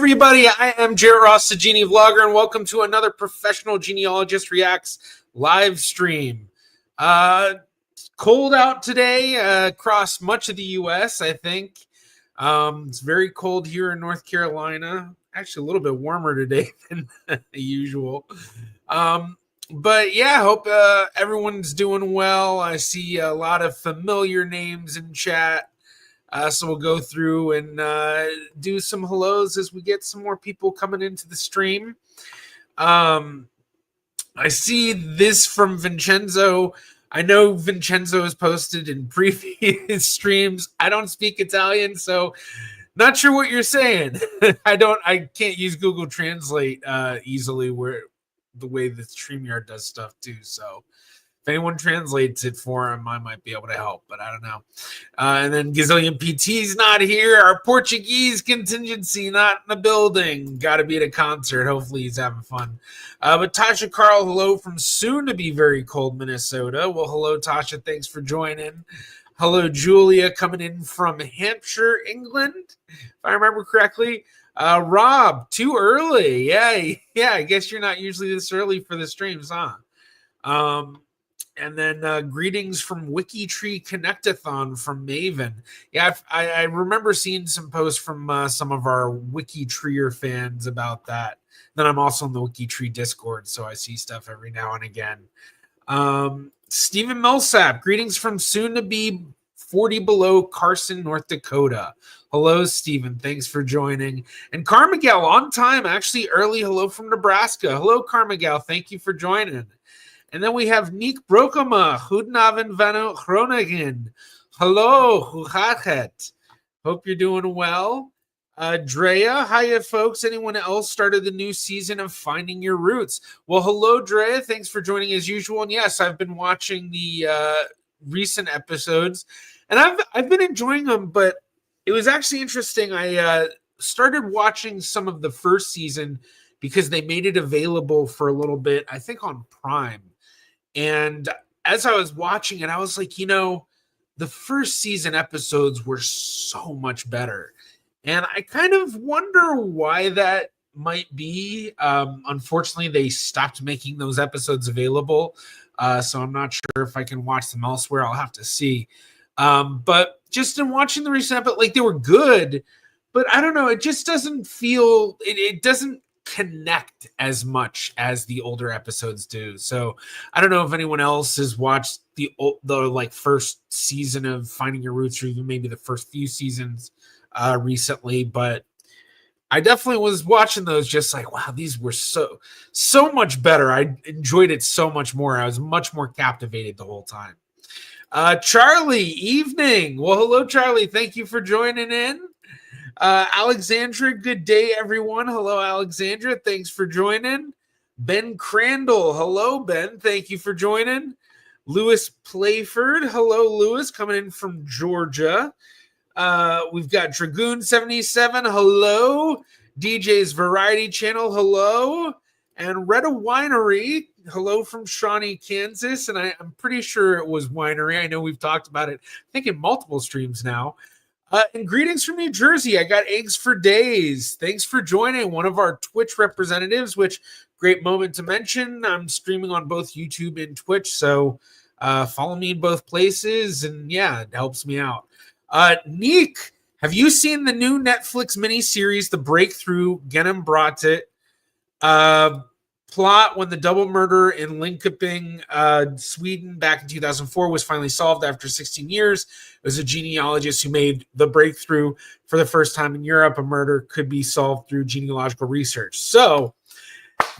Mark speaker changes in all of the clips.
Speaker 1: everybody, I am Jarrett Ross, the Genie Vlogger, and welcome to another Professional Genealogist Reacts live stream. Cold out today across much of the U.S., I think. It's very cold here in North Carolina. Actually, a little bit warmer today than usual. But yeah, hope everyone's doing well. I see a lot of familiar names in chat. So we'll go through and do some hellos as we get some more people coming into the stream. I see this from Vincenzo. I know Vincenzo has posted in previous streams. I don't speak Italian, so not sure what you're saying. I can't use Google Translate easily where the way that StreamYard does stuff too. So if anyone translates it for him, I might be able to help, but I don't know. And then Gazillion PT's not here. Our Portuguese contingency not in the building. Got to be at a concert. Hopefully he's having fun. But Tasha Carl, hello from soon to be very cold Minnesota. Well, hello, Tasha. Thanks for joining. Hello, Julia, coming in from Hampshire, England, if I remember correctly. Rob, too early. Yeah, I guess you're not usually this early for the streams, huh? And then greetings from WikiTree Connectathon from Maven. Yeah, I remember seeing some posts from some of our WikiTreeer fans about that. Then I'm also in the WikiTree Discord, so I see stuff every now and again. Stephen Millsap, greetings from soon-to-be 40 below Carson, North Dakota. Hello, Stephen. Thanks for joining. And Carmiguel, on time, actually early. Hello from Nebraska. Hello, Carmiguel. Thank you for joining. And then we have Nick Brokema, Goedenavond van Groningen. Hello, hoe gaat het? Hope you're doing well. Drea, hiya, folks. Anyone else started the new season of Finding Your Roots? Well, hello, Drea. Thanks for joining as usual. And yes, I've been watching the recent episodes, and I've been enjoying them. But it was actually interesting. I started watching some of the first season because they made it available for a little bit, I think on Prime. And as I was watching it, I was like, the first season episodes were so much better. And I kind of wonder why that might be. Unfortunately, they stopped making those episodes available. So I'm not sure if I can watch them elsewhere. I'll have to see. But just in watching the recent episode, like they were good, but I don't know. It just doesn't feel, it doesn't connect as much as the older episodes do. So I don't know if anyone else has watched the like first season of Finding Your Roots or even maybe the first few seasons recently, but I definitely was watching those just like, wow, these were so much better. I enjoyed it so much more. I was much more captivated the whole time. Charlie, evening. Well, hello, Charlie. Thank you for joining in. Alexandra, good day, everyone. Hello, Alexandra. Thanks for joining. Ben Crandall. Hello, Ben. Thank you for joining. Lewis Playford. Hello, Lewis, coming in from Georgia. We've got Dragoon 77. Hello. DJ's Variety Channel. Hello. And Retta Winery. Hello from Shawnee, Kansas. And I'm pretty sure it was Winery. I know we've talked about it, I think, in multiple streams now. And greetings from New Jersey. I got eggs for days. Thanks for joining one of our Twitch representatives, which great moment to mention. I'm streaming on both YouTube and Twitch, so follow me in both places. And yeah, it helps me out. Nick, have you seen the new Netflix miniseries, The Breakthrough? Genom brought it. Plot when the double murder in Linköping, Sweden back in 2004 was finally solved after 16 years. It was a genealogist who made the breakthrough for the first time in Europe. A murder could be solved through genealogical research. So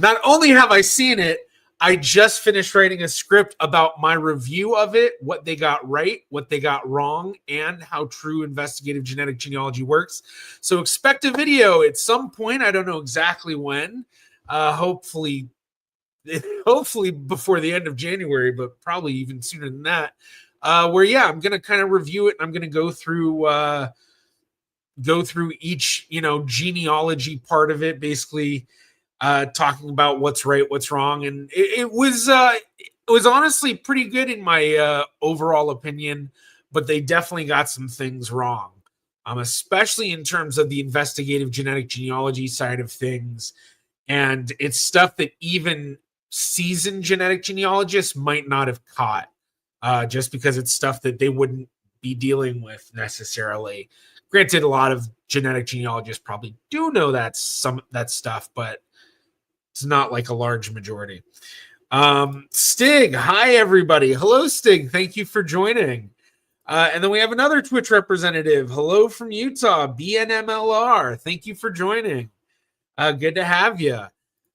Speaker 1: not only have I seen it, I just finished writing a script about my review of it, what they got right, what they got wrong, and how true investigative genetic genealogy works. So expect a video at some point. I don't know exactly when. Hopefully before the end of January, but probably even sooner than that. Where I'm going to kind of review it, and I'm going to go through each genealogy part of it, basically talking about what's right, what's wrong, and it was honestly pretty good in my overall opinion, but they definitely got some things wrong. especially in terms of the investigative genetic genealogy side of things. And it's stuff that even seasoned genetic genealogists might not have caught, just because it's stuff that they wouldn't be dealing with necessarily. Granted, a lot of genetic genealogists probably do know that stuff, but it's not like a large majority. Stig, hi everybody. Hello, Stig. Thank you for joining. And then we have another Twitch representative. Hello from Utah, BNMLR. Thank you for joining. Good to have you.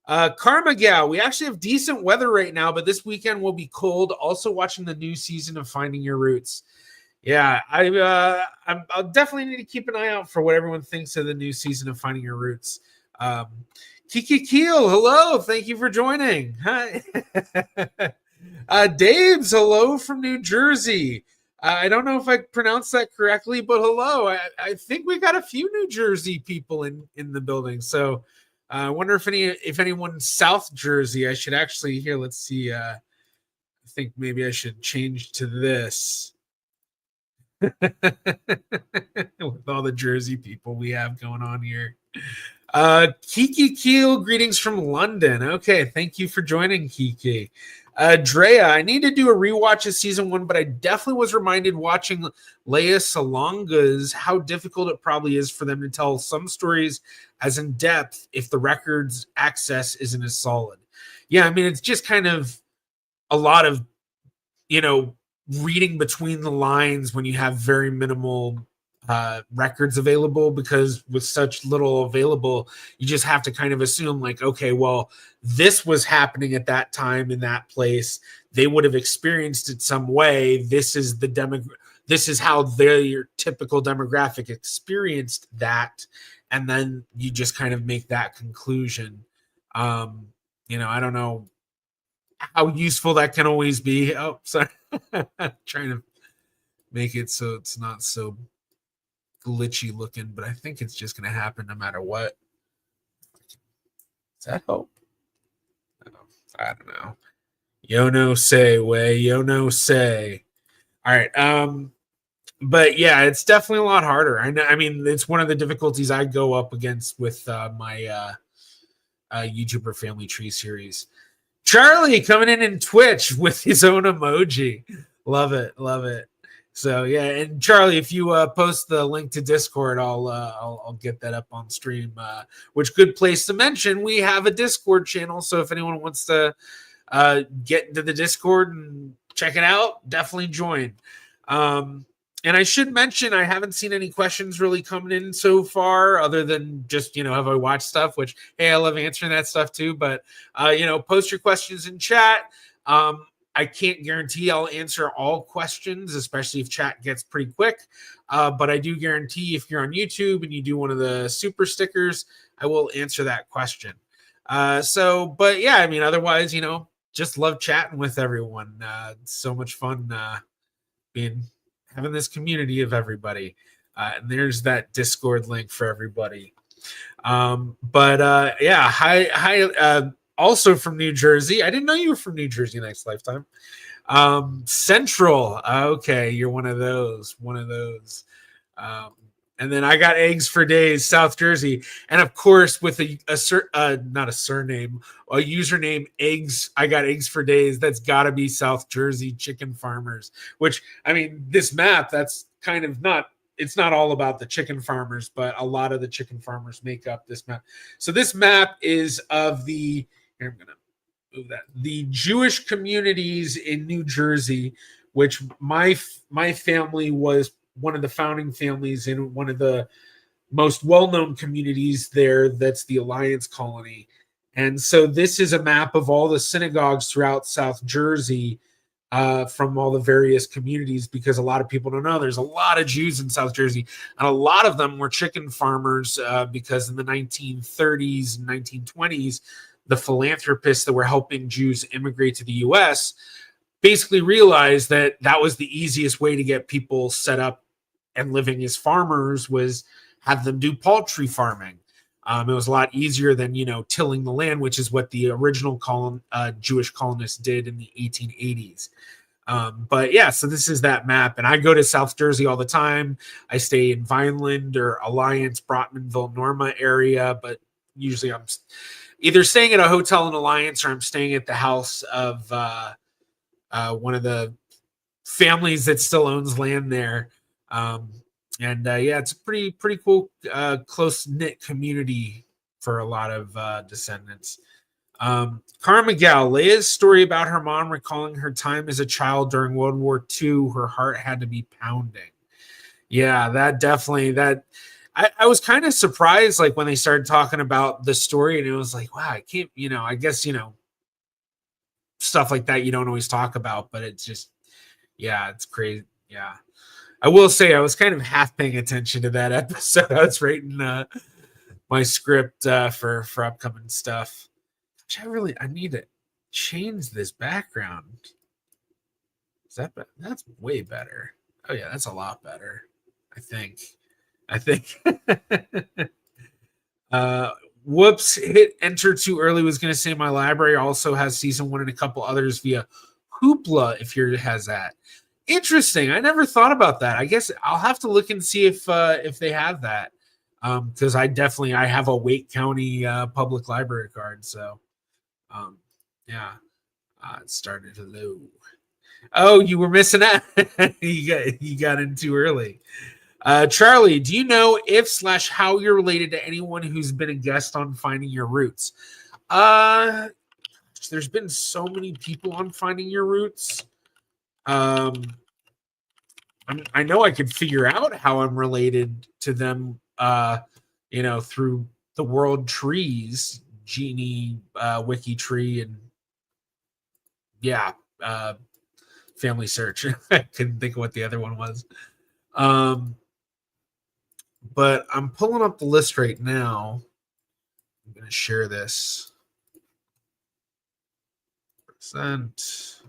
Speaker 1: Karma Gal, we actually have decent weather right now, but this weekend will be cold. Also watching the new season of Finding Your Roots. Yeah, I'll definitely need to keep an eye out for what everyone thinks of the new season of Finding Your Roots. Kiki Keel, hello. Thank you for joining. Hi. Dave's, hello from New Jersey. I don't know if I pronounced that correctly, but hello. I think we got a few New Jersey people in the building. So I wonder if anyone South Jersey, I should actually here. Let's see. I think maybe I should change to this. With all the Jersey people we have going on here. Kiki Keel, greetings from London. Okay, thank you for joining, Kiki. Drea, I need to do a rewatch of season 1, but I definitely was reminded watching Leia Salonga's how difficult it probably is for them to tell some stories as in depth if the record's access isn't as solid. Yeah, I mean, it's just kind of a lot of, reading between the lines when you have very minimal records available, because with such little available, you just have to kind of assume like, okay, well, this was happening at that time in that place. They would have experienced it some way. This is this is how their typical demographic experienced that. And then you just kind of make that conclusion. I don't know how useful that can always be. Oh, sorry. Trying to make it so it's not so glitchy looking, but I think it's just going to happen no matter what. Does that help? I don't know. Yo no say way, yo no say. All right. But yeah, it's definitely a lot harder. I mean, it's one of the difficulties I go up against with my YouTuber Family Tree series. Charlie coming in Twitch with his own emoji. Love it. Love it. So yeah, and Charlie, if you post the link to Discord, I'll get that up on stream. Which good place to mention, we have a Discord channel. So if anyone wants to get into the Discord and check it out, definitely join. And I should mention, I haven't seen any questions really coming in so far, other than just, have I watched stuff, which, hey, I love answering that stuff too. But, post your questions in chat. I can't guarantee I'll answer all questions, especially if chat gets pretty quick. But I do guarantee if you're on YouTube and you do one of the super stickers, I will answer that question. But yeah, I mean, otherwise, just love chatting with everyone. It's so much fun having this community of everybody. And there's that Discord link for everybody. Yeah, hi. Also from New Jersey. I didn't know you were from New Jersey next lifetime. Central. Okay, you're one of those. And then I got eggs for days, South Jersey. And of course, with not a surname, a username, eggs. I got eggs for days. That's got to be South Jersey chicken farmers, which, I mean, this map, that's kind of it's not all about the chicken farmers, but a lot of the chicken farmers make up this map. So this map is of here, I'm going to move that. The Jewish communities in New Jersey, which my family was one of the founding families in one of the most well-known communities there. That's the Alliance Colony. And so this is a map of all the synagogues throughout South Jersey, from all the various communities, because a lot of people don't know there's a lot of Jews in South Jersey, and a lot of them were chicken farmers, because in the 1930s and 1920s, the philanthropists that were helping Jews immigrate to the U.S. basically realized that was the easiest way to get people set up and living as farmers, was have them do poultry farming. It was a lot easier than, tilling the land, which is what the original Jewish colonists did in the 1880s. But yeah, so this is that map, and I go to South Jersey all the time. I stay in Vineland or Alliance, Brotmanville, Norma area, but usually I'm either staying at a hotel in Alliance or I'm staying at the house of one of the families that still owns land there. And yeah, it's a pretty cool, close knit community for a lot of descendants. Carmigel, Leia's story about her mom recalling her time as a child during World War II, her heart had to be pounding. Yeah, that definitely that. I was kind of surprised, like when they started talking about the story, and it was like, wow, I can't, I guess, stuff like that you don't always talk about, but it's just, yeah, it's crazy. Yeah. I will say I was kind of half paying attention to that episode. I was writing my script for upcoming stuff. Which I need to change this background. That's way better. Oh yeah, that's a lot better. I think. Whoops, hit enter too early. Was going to say my library also has season 1 and a couple others via Hoopla if yours has that. Interesting. I never thought about that. I guess I'll have to look and see if they have that. Because I have a Wake County public library card. So, yeah, it started to load. Oh, you were missing out. you got in too early. Charlie, do you know if/how you're related to anyone who's been a guest on Finding Your Roots? There's been so many people on Finding Your Roots. I know I could figure out how I'm related to them, through the world trees, Genie, Wiki Tree, and yeah, Family Search. I couldn't think of what the other one was. But I'm pulling up the list right now. I'm going to share this. Percent.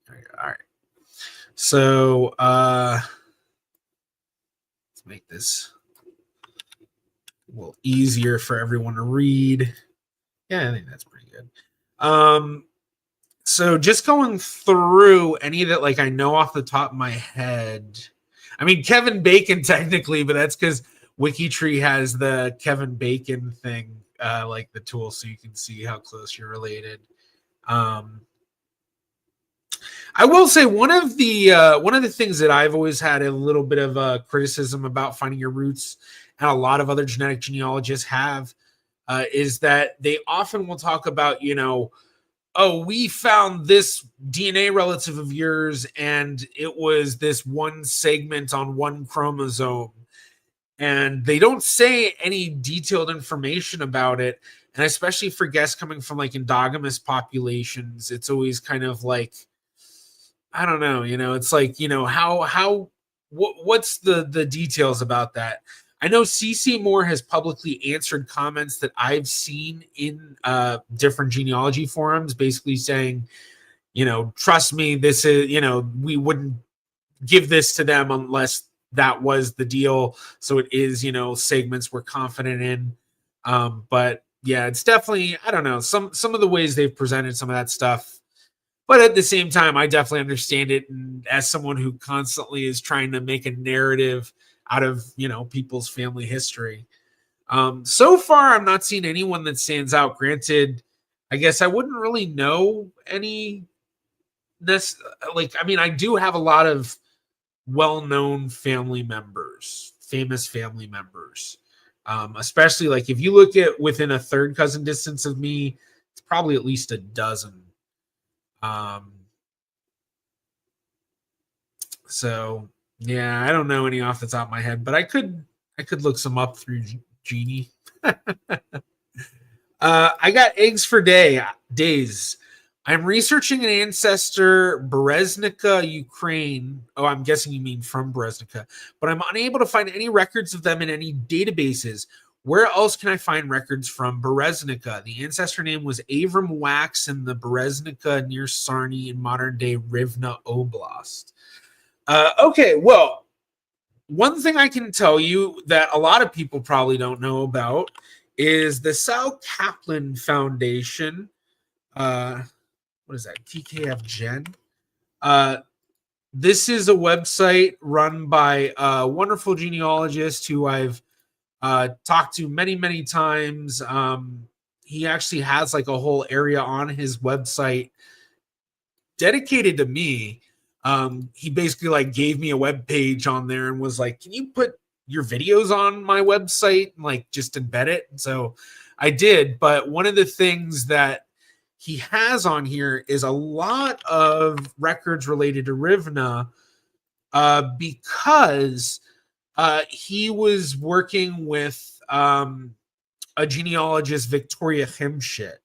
Speaker 1: All right. So let's make this a little easier for everyone to read. Yeah, I think that's pretty good. So just going through any that like I know off the top of my head. I mean Kevin Bacon technically, but that's because WikiTree has the Kevin Bacon thing, like the tool, so you can see how close you're related. I will say one of the things that I've always had a little bit of criticism about Finding Your Roots, and a lot of other genetic genealogists have, is that they often will talk about, oh, we found this DNA relative of yours, and it was this one segment on one chromosome. And they don't say any detailed information about it. And especially for guests coming from like endogamous populations, it's always kind of like, I don't know, it's like, what's the details about that? I know CC Moore has publicly answered comments that I've seen in different genealogy forums, basically saying, trust me, this is, we wouldn't give this to them unless that was the deal. So it is, segments we're confident in. But yeah, it's definitely, I don't know, some of the ways they've presented some of that stuff. But at the same time, I definitely understand it. And as someone who constantly is trying to make a narrative out of, people's family history. So far, I'm not seeing anyone that stands out. Granted, I guess I wouldn't really know any this. Like, I mean, I do have a lot of well-known family members, famous family members. Especially like if you look at within a third cousin distance of me, it's probably at least a dozen. So yeah, I don't know any off the top of my head, but I could look some up through Genie. I got eggs for days. I'm researching an ancestor, Bereznica, Ukraine. Oh, I'm guessing you mean from Bereznica, but I'm unable to find any records of them in any databases. Where else can I find records from Bereznica? The ancestor name was Avram Wax in the Bereznica near Sarny in modern-day Rivne Oblast. Okay, well, one thing I can tell you that a lot of people probably don't know about is the Sal Kaplan Foundation. what is that? TKF Gen. This is a website run by a wonderful genealogist who I've talked to many times. He actually has like a whole area on his website dedicated to me. He basically like gave me a web page on there and was like, can you put your videos on my website and like just embed it? So I did. But one of the things that he has on here is a lot of records related to Rivna, because he was working with a genealogist, Victoria Himshit,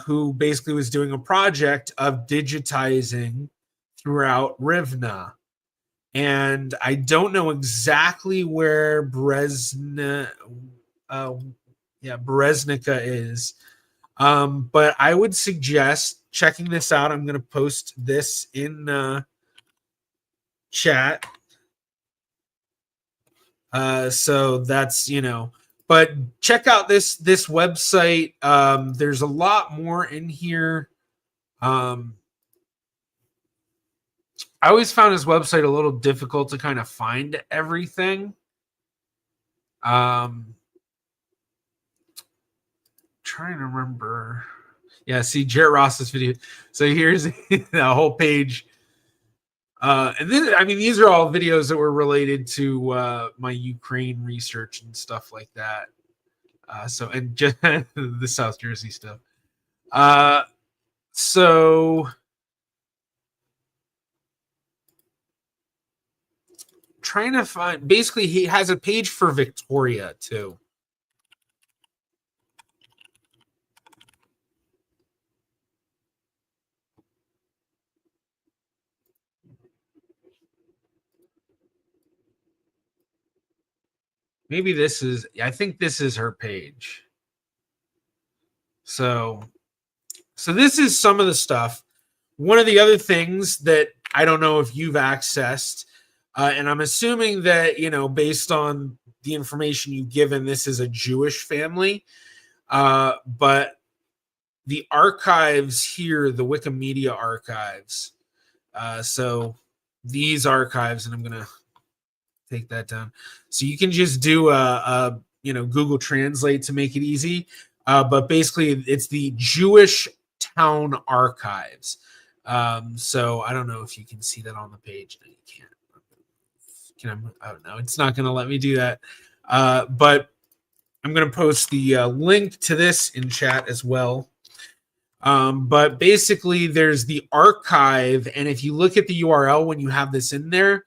Speaker 1: who basically was doing a project of digitizing throughout Rivna. And I don't know exactly where Breznica is. But I would suggest checking this out. I'm going to post this in chat. So that's, but check out this website. There's a lot more in here. I always found his website a little difficult to kind of find everything. Trying to remember. Yeah, see Jarrett Ross's video. So here's the whole page. And then, I mean, these are all videos that were related to my Ukraine research and stuff like that. And just the South Jersey stuff. So trying to find, basically he has a page for Victoria too. Maybe I think this is her page. So this is some of the stuff. One of the other things that I don't know if you've accessed, and I'm assuming that, based on the information you've given, this is a Jewish family. But the archives here, the Wikimedia archives. So these archives, and I'm going to take that down. So you can just do a Google Translate to make it easy. But basically, it's the Jewish Town Archives. So I don't know if you can see that on the page. No, you can't. I don't know. It's not going to let me do that. But I'm going to post the link to this in chat as well. But basically, there's the archive. And if you look at the URL when you have this in there,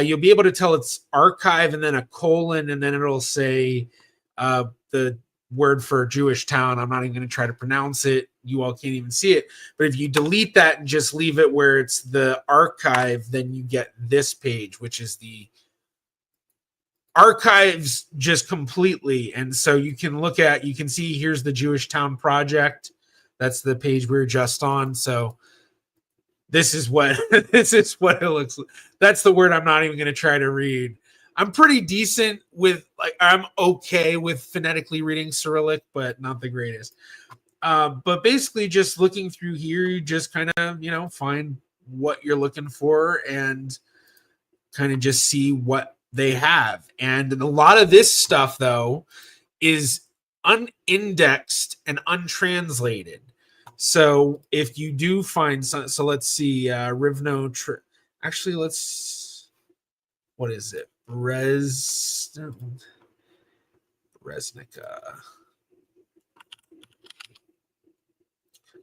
Speaker 1: you'll be able to tell it's archive and then a colon, and then it'll say the word for Jewish town. I'm not even going to try to pronounce it. You all can't even see it. But if you delete that and just leave it where it's the archive, then you get this page, which is the archives just completely. And so you can see here's the Jewish Town Project. That's the page we were just on. So this is what it looks like. That's the word I'm not even going to try to read. I'm pretty decent with, I'm okay with phonetically reading Cyrillic, but not the greatest. But basically just looking through here, you just kind of, find what you're looking for and kind of just see what they have. And a lot of this stuff, though, is unindexed and untranslated. So if you do find some, so let's see, Rivno, actually, what is it? Breznica.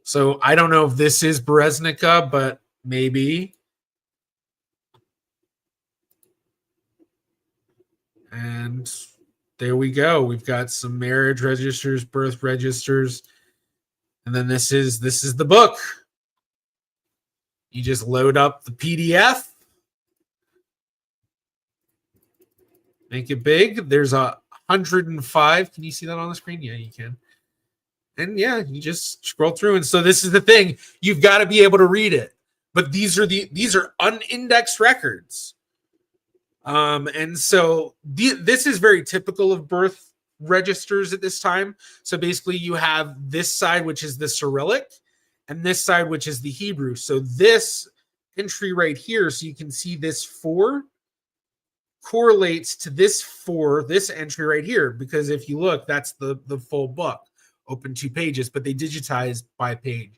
Speaker 1: So I don't know if this is Breznica, but maybe. And there we go. We've got some marriage registers, birth registers. And then this is the book. You just load up the PDF. Make it big. There's 105. Can you see that on the screen? Yeah, you can. And yeah, you just scroll through. And so this is the thing. You've got to be able to read it. But these are unindexed records. And so this is very typical of birth registers at this time. So basically you have this side, which is the Cyrillic, and this side, which is the Hebrew. So this entry right here, so you can see this 4 correlates to this 4, this entry right here, because if you look, that's the full book, open 2 pages, but they digitized by page.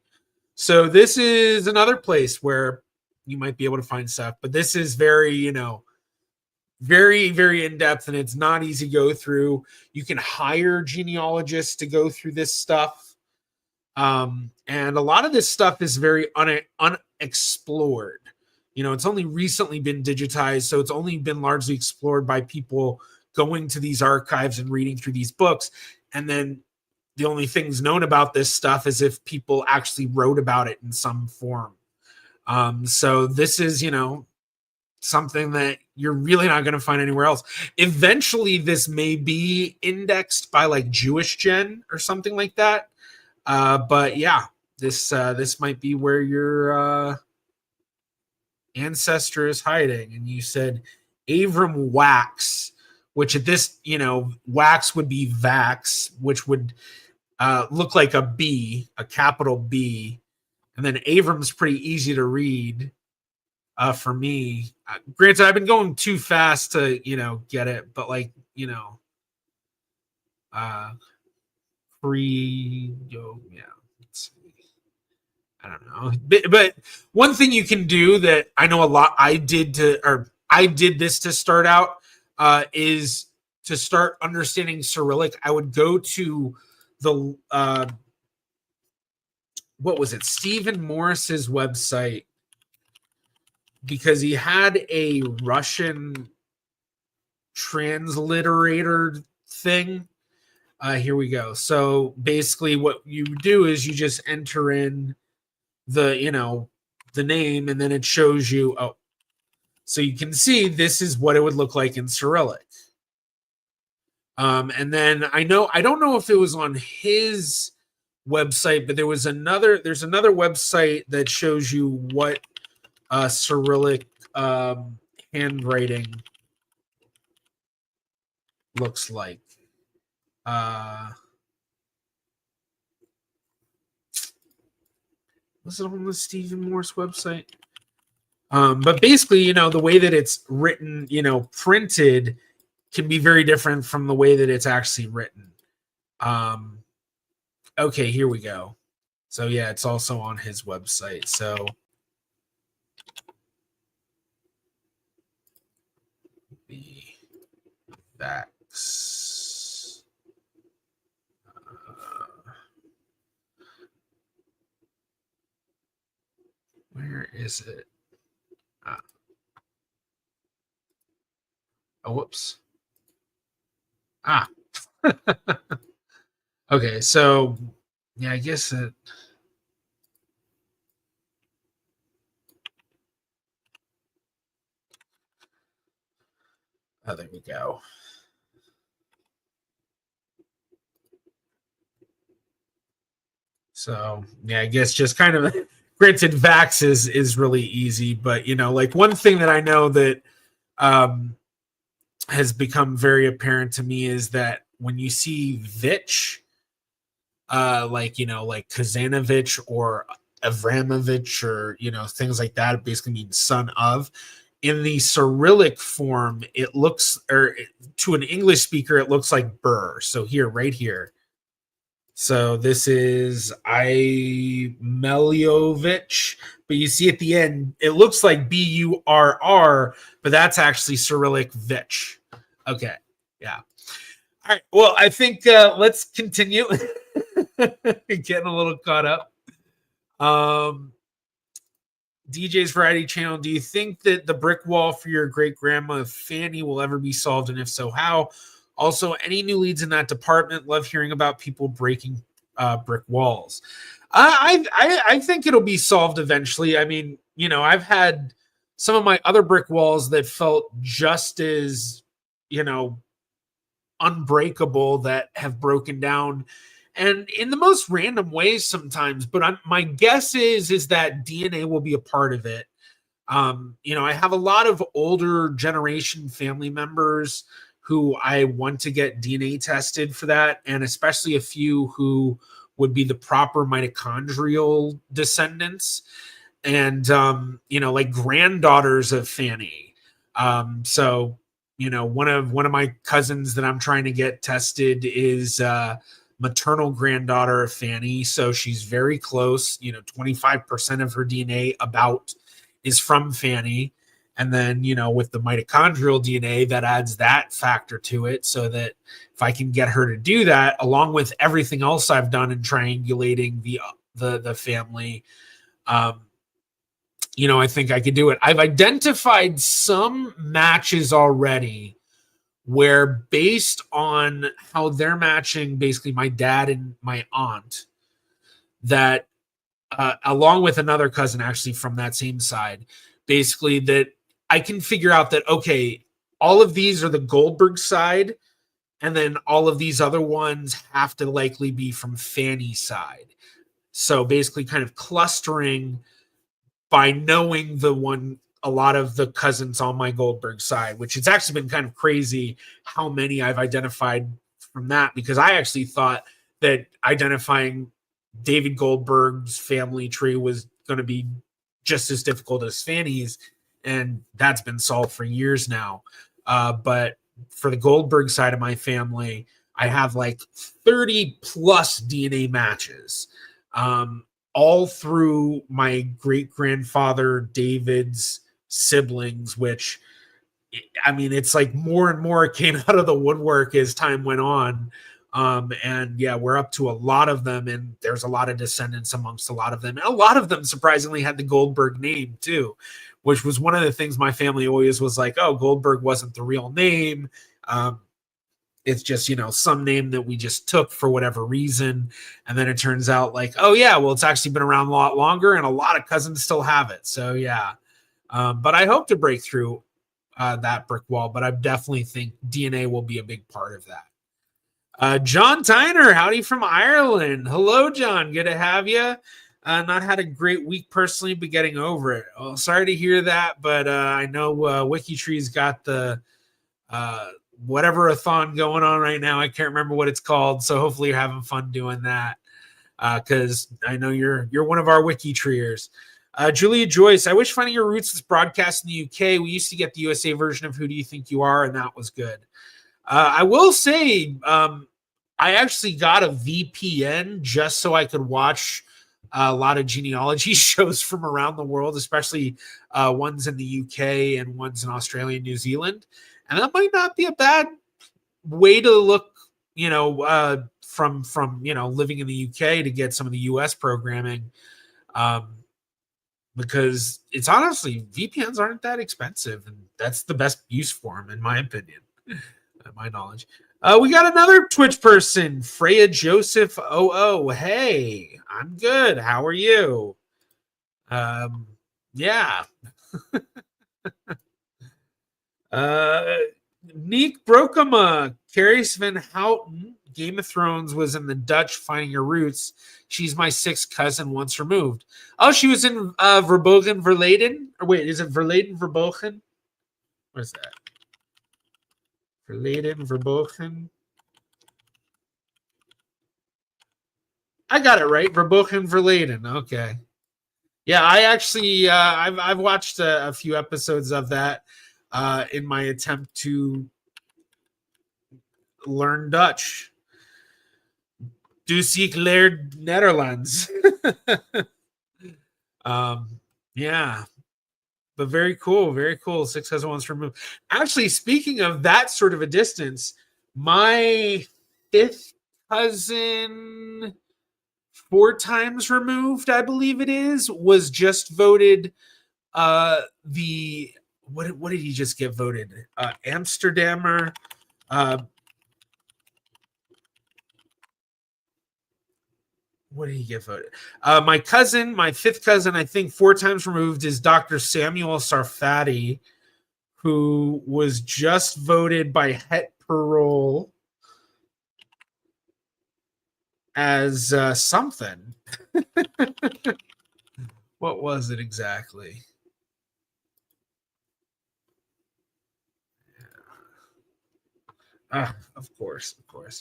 Speaker 1: So this is another place where you might be able to find stuff, but this is very, very, very in-depth, and it's not easy to go through. You can hire genealogists to go through this stuff. And a lot of this stuff is very unexplored. It's only recently been digitized, so it's only been largely explored by people going to these archives and reading through these books. And then the only things known about this stuff is if people actually wrote about it in some form. So this is, something that you're really not going to find anywhere else. Eventually, this may be indexed by like Jewish Gen or something like that. But yeah, this might be where your ancestor is hiding. And you said Avram Wax, which at this, Wax would be Vax, which would look like a B, a capital B. And then Avram's pretty easy to read for me. Granted, I've been going too fast to, get it, but like, I don't know. But one thing you can do that I know a lot, I did this to start out, is to start understanding Cyrillic. I would go to the, what was it? Stephen Morris's website, because he had a Russian transliterator thing. Here we go. So basically what you do is you just enter in the name, and then it shows you, so you can see this is what it would look like in Cyrillic. And then I don't know if it was on his website, but there's another website that shows you what Cyrillic handwriting looks like. Was it on the Stephen Morse website? But basically, the way that it's written, printed, can be very different from the way that it's actually written. Okay, here we go. So yeah, it's also on his website. So the facts. Where is it? Oh, whoops. Okay, so yeah, I guess it. Oh, there we go. So yeah, I guess just kind of, granted, Vax is really easy, but like one thing that I know that has become very apparent to me is that when you see Vich, like Kazanovich or Avramovich, or things like that, it basically means son of. In the Cyrillic form, it looks, or to an English speaker, it looks like Burr. So here, right here. So this is Imeliovich, but you see at the end, it looks like Burr, but that's actually Cyrillic Vich. Okay, yeah. All right, well, I think let's continue. Getting a little caught up. DJ's Variety Channel, do you think that the brick wall for your great-grandma Fanny will ever be solved, and if so, how? Also, any new leads in that department? Love hearing about people breaking brick walls. I think it'll be solved eventually. I mean, I've had some of my other brick walls that felt just as, unbreakable, that have broken down, and in the most random ways sometimes. But my guess is that DNA will be a part of it. I have a lot of older generation family members who I want to get DNA tested for that, and especially a few who would be the proper mitochondrial descendants, and like granddaughters of Fanny. So one of my cousins that I'm trying to get tested is maternal granddaughter of Fanny, so she's very close. 25% of her DNA about is from Fanny. And then, with the mitochondrial DNA, that adds that factor to it, so that if I can get her to do that, along with everything else I've done in triangulating the family, I think I could do it. I've identified some matches already where, based on how they're matching basically my dad and my aunt, that along with another cousin actually from that same side, basically that I can figure out that, okay, all of these are the Goldberg side, and then all of these other ones have to likely be from Fanny's side. So basically kind of clustering by knowing a lot of the cousins on my Goldberg side, which it's actually been kind of crazy how many I've identified from that, because I actually thought that identifying David Goldberg's family tree was going to be just as difficult as Fanny's, and that's been solved for years now. But for the Goldberg side of my family, I have like 30 plus DNA matches, all through my great grandfather David's siblings, which, I mean, it's like more and more came out of the woodwork as time went on. And yeah, we're up to a lot of them, and there's a lot of descendants amongst a lot of them. And a lot of them surprisingly had the Goldberg name too, which was one of the things my family always was like, oh, Goldberg wasn't the real name. It's just, some name that we just took for whatever reason. And then it turns out like, oh yeah, well, it's actually been around a lot longer, and a lot of cousins still have it. So yeah. But I hope to break through that brick wall, but I definitely think DNA will be a big part of that. John Tyner, howdy from Ireland. Hello, John. Good to have you. Not had a great week personally, but getting over it. Well, sorry to hear that, but I know WikiTree's got the whatever-a-thon going on right now. I can't remember what it's called, so hopefully you're having fun doing that, because I know you're one of our WikiTreers. Julia Joyce, I wish Finding Your Roots was broadcast in the UK. We used to get the USA version of Who Do You Think You Are, and that was good. I will say, I actually got a VPN just so I could watch a lot of genealogy shows from around the world, especially ones in the UK and ones in Australia and New Zealand. And that might not be a bad way to look, from living in the UK to get some of the US programming. Because it's honestly, VPNs aren't that expensive, and that's the best use for them, in my opinion. My knowledge. We got another Twitch person, Freya Joseph 00. Hey, I'm good. How are you? Yeah. Neek Brokema, Carrie Sven Houten, Game of Thrones was in the Dutch Finding Your Roots. She's my sixth cousin once removed. Oh, she was in Verbogen Verleden? Or wait, is it Verleden Verbogen? What is that? Verleden Verbogen? I got it right. Verbogen Verleden. Okay. Yeah, I actually I've watched a few episodes of that in my attempt to learn Dutch. Dus ik leer Nederlands. Yeah, but very cool, very cool. Six has once removed. Actually, speaking of that sort of a distance, my fifth cousin, 4 times removed, I believe it is, was just voted the what did he just get voted? Amsterdamer. What did he get voted? My cousin, my fifth cousin, I think 4 times removed, is Dr. Samuel Sarfati, who was just voted by Het Parool as something. What was it exactly? Of course,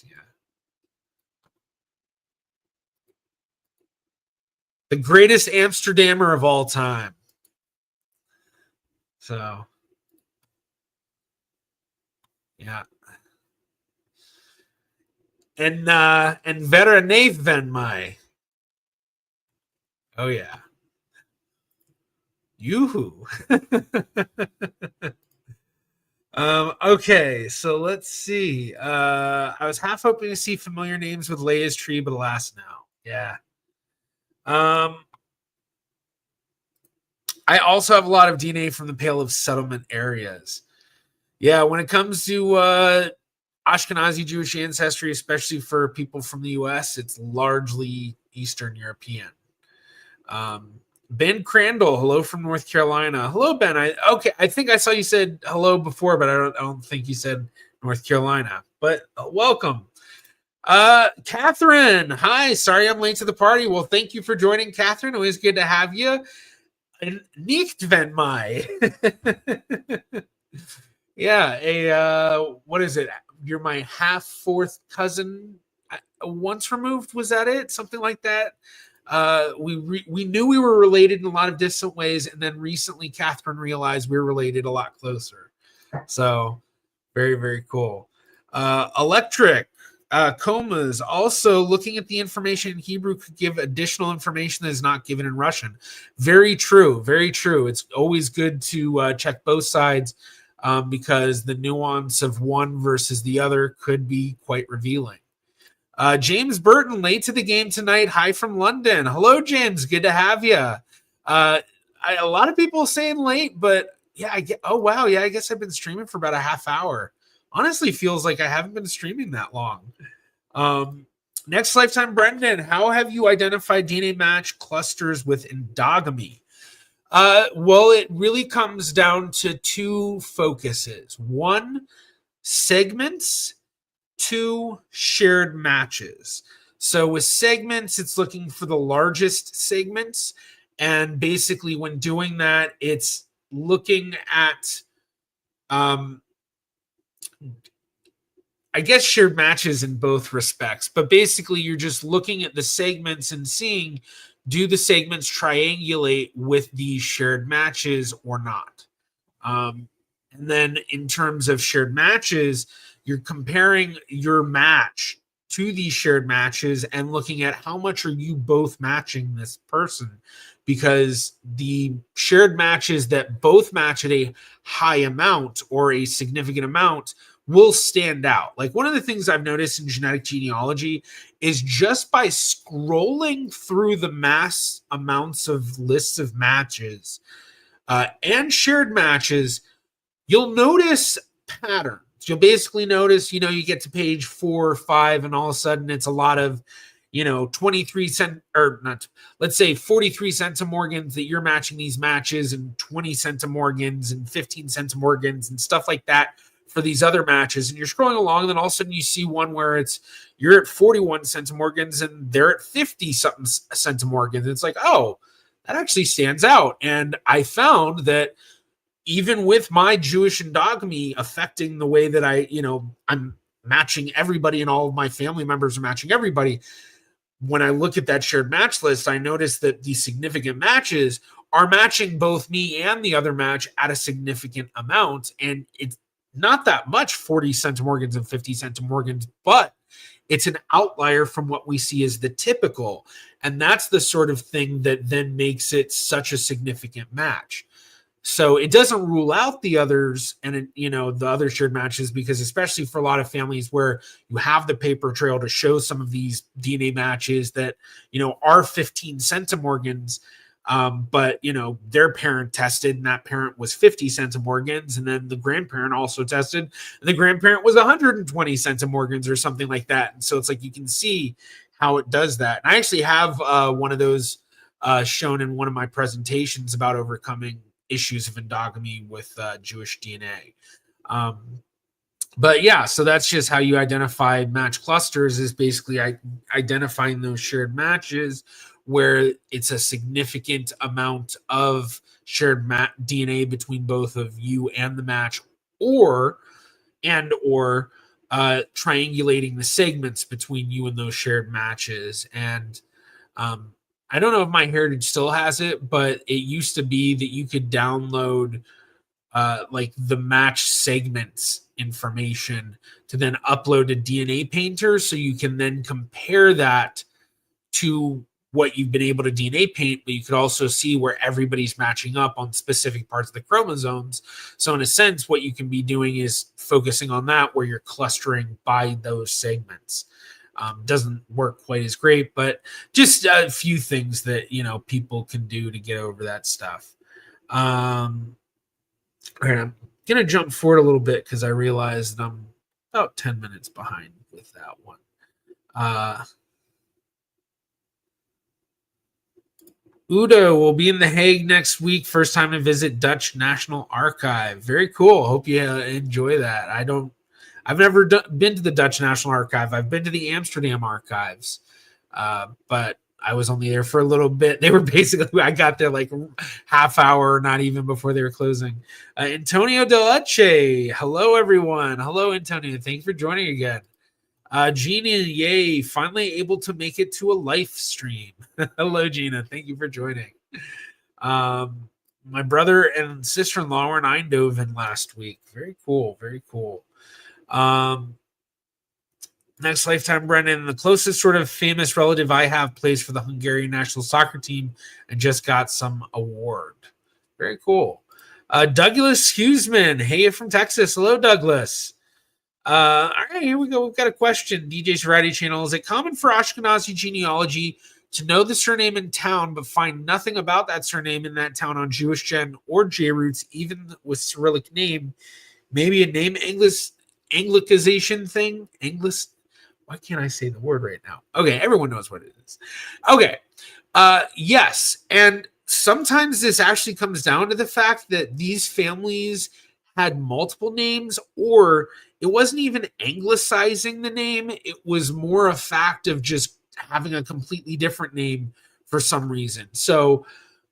Speaker 1: yeah. The greatest Amsterdammer of all time. So, yeah. And Vera Nathan, my. Oh, yeah. Yoo-hoo. Okay, so let's see. I was half hoping to see familiar names with Leia's tree, but alas, no. Yeah. I also have a lot of DNA from the Pale of Settlement areas. Yeah, when it comes to Ashkenazi Jewish ancestry, especially for people from the US, it's largely Eastern European. Ben Crandall, hello from North Carolina. Hello, Ben. I think I saw you said hello before, but I don't think you said North Carolina. But welcome. Catherine, hi. Sorry I'm late to the party. Well, thank you for joining, Catherine. Always good to have you. Nicht wenn mai. Yeah, what is it? You're my half fourth cousin. Once removed, was that it? Something like that. We knew we were related in a lot of distant ways, and then recently Catherine realized we were related a lot closer. So very, very cool. Electric comas, also looking at the information in Hebrew could give additional information that is not given in Russian. Very true, very true. It's always good to check both sides because the nuance of one versus the other could be quite revealing. James Burton, late to the game tonight. Hi from London. Hello, James. Good to have you. A lot of people saying late, but yeah, oh wow, yeah, I guess I've been streaming for about a half hour. Honestly, feels like I haven't been streaming that long. Next lifetime, Brendan, how have you identified DNA match clusters with endogamy? Well, it really comes down to two focuses. One, segments. Two, shared matches. So with segments, it's looking for the largest segments. And basically, when doing that, it's looking at, I guess, shared matches in both respects. But basically, you're just looking at the segments and seeing, do the segments triangulate with these shared matches or not? And then in terms of shared matches, you're comparing your match to these shared matches and looking at how much are you both matching this person, because the shared matches that both match at a high amount or a significant amount will stand out. Like, one of the things I've noticed in genetic genealogy is just by scrolling through the mass amounts of lists of matches and shared matches, you'll notice patterns. You'll basically notice, you get to page 4 or 5, and all of a sudden it's a lot of, 23 cent or not, let's say 43 centimorgans that you're matching these matches, and 20 centimorgans and 15 centimorgans and stuff like that for these other matches. And you're scrolling along, and then all of a sudden you see one where you're at 41 centimorgans and they're at 50 something centimorgans. It's like, oh, that actually stands out. And I found that even with my Jewish endogamy affecting the way that I'm matching everybody, and all of my family members are matching everybody, when I look at that shared match list, I notice that the significant matches are matching both me and the other match at a significant amount. And it's not that much, 40 centimorgans and 50 centimorgans, but it's an outlier from what we see as the typical. And that's the sort of thing that then makes it such a significant match. So it doesn't rule out the others and, the other shared matches, because especially for a lot of families where you have the paper trail to show some of these DNA matches that, are 15 centimorgans, but, their parent tested and that parent was 50 centimorgans, and then the grandparent also tested and the grandparent was 120 centimorgans or something like that. And so it's like you can see how it does that. And I actually have one of those shown in one of my presentations about overcoming issues of endogamy with Jewish DNA. But yeah, so that's just how you identify match clusters, is basically identifying those shared matches where it's a significant amount of shared DNA between both of you and the match, or triangulating the segments between you and those shared matches. And I don't know if MyHeritage still has it, but it used to be that you could download like the match segments information to then upload to DNA Painter, so you can then compare that to what you've been able to DNA paint, but you could also see where everybody's matching up on specific parts of the chromosomes. So in a sense, what you can be doing is focusing on that where you're clustering by those segments. Doesn't work quite as great, but just a few things that, people can do to get over that stuff. All right, I'm going to jump forward a little bit because I realized I'm about 10 minutes behind with that one. Udo will be in The Hague next week. First time to visit Dutch National Archive. Very cool. Hope you enjoy that. I've never been to the Dutch National Archive. I've been to the Amsterdam archives, but I was only there for a little bit. They were basically, I got there like half hour, not even before they were closing. Antonio Delache. Hello, everyone. Hello, Antonio. Thank you for joining again. Gina, yay, finally able to make it to a live stream. Hello, Gina. Thank you for joining. My brother and sister-in-law were in Eindhoven last week. Very cool. Very cool. Next lifetime, Brendan. The closest sort of famous relative I have plays for the Hungarian national soccer team and just got some award. Very cool. Douglas Hughesman. Hey, from Texas. Hello, Douglas. All right, here we go. We've got a question. DJ's Variety Channel. Is it common for Ashkenazi genealogy to know the surname in town but find nothing about that surname in that town on Jewish Gen or J-roots, even with Cyrillic name? Maybe a name Anglicization thing? Why can't I say the word right now? Okay, everyone knows what it is. Okay, yes, and sometimes this actually comes down to the fact that these families had multiple names, or it wasn't even anglicizing the name. It was more a fact of just having a completely different name for some reason. So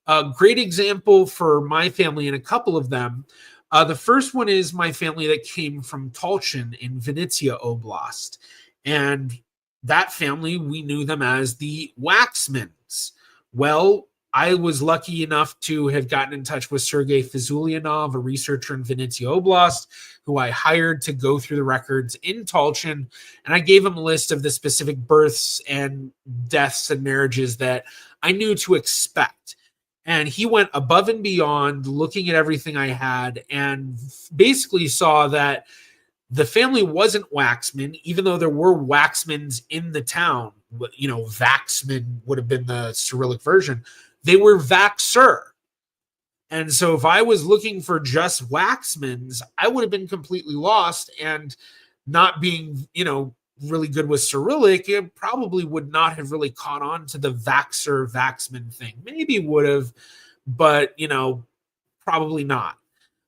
Speaker 1: a great example for my family and a couple of them. The first one is my family that came from Tolchin in Vinnytsia Oblast. And that family, we knew them as the Waxmans. Well, I was lucky enough to have gotten in touch with Sergei Fizulyanov, a researcher in Vinnytsia Oblast, who I hired to go through the records in Tolchin. And I gave him a list of the specific births and deaths and marriages that I knew to expect. And he went above and beyond looking at everything I had and basically saw that the family wasn't Waxman, even though there were Waxmans in the town. Vaxman would have been the Cyrillic version. They were Vaxer. And so if I was looking for just Waxmans, I would have been completely lost, and not being, really good with Cyrillic, it probably would not have really caught on to the Vaxer Vaxman thing. Maybe would have, but, probably not.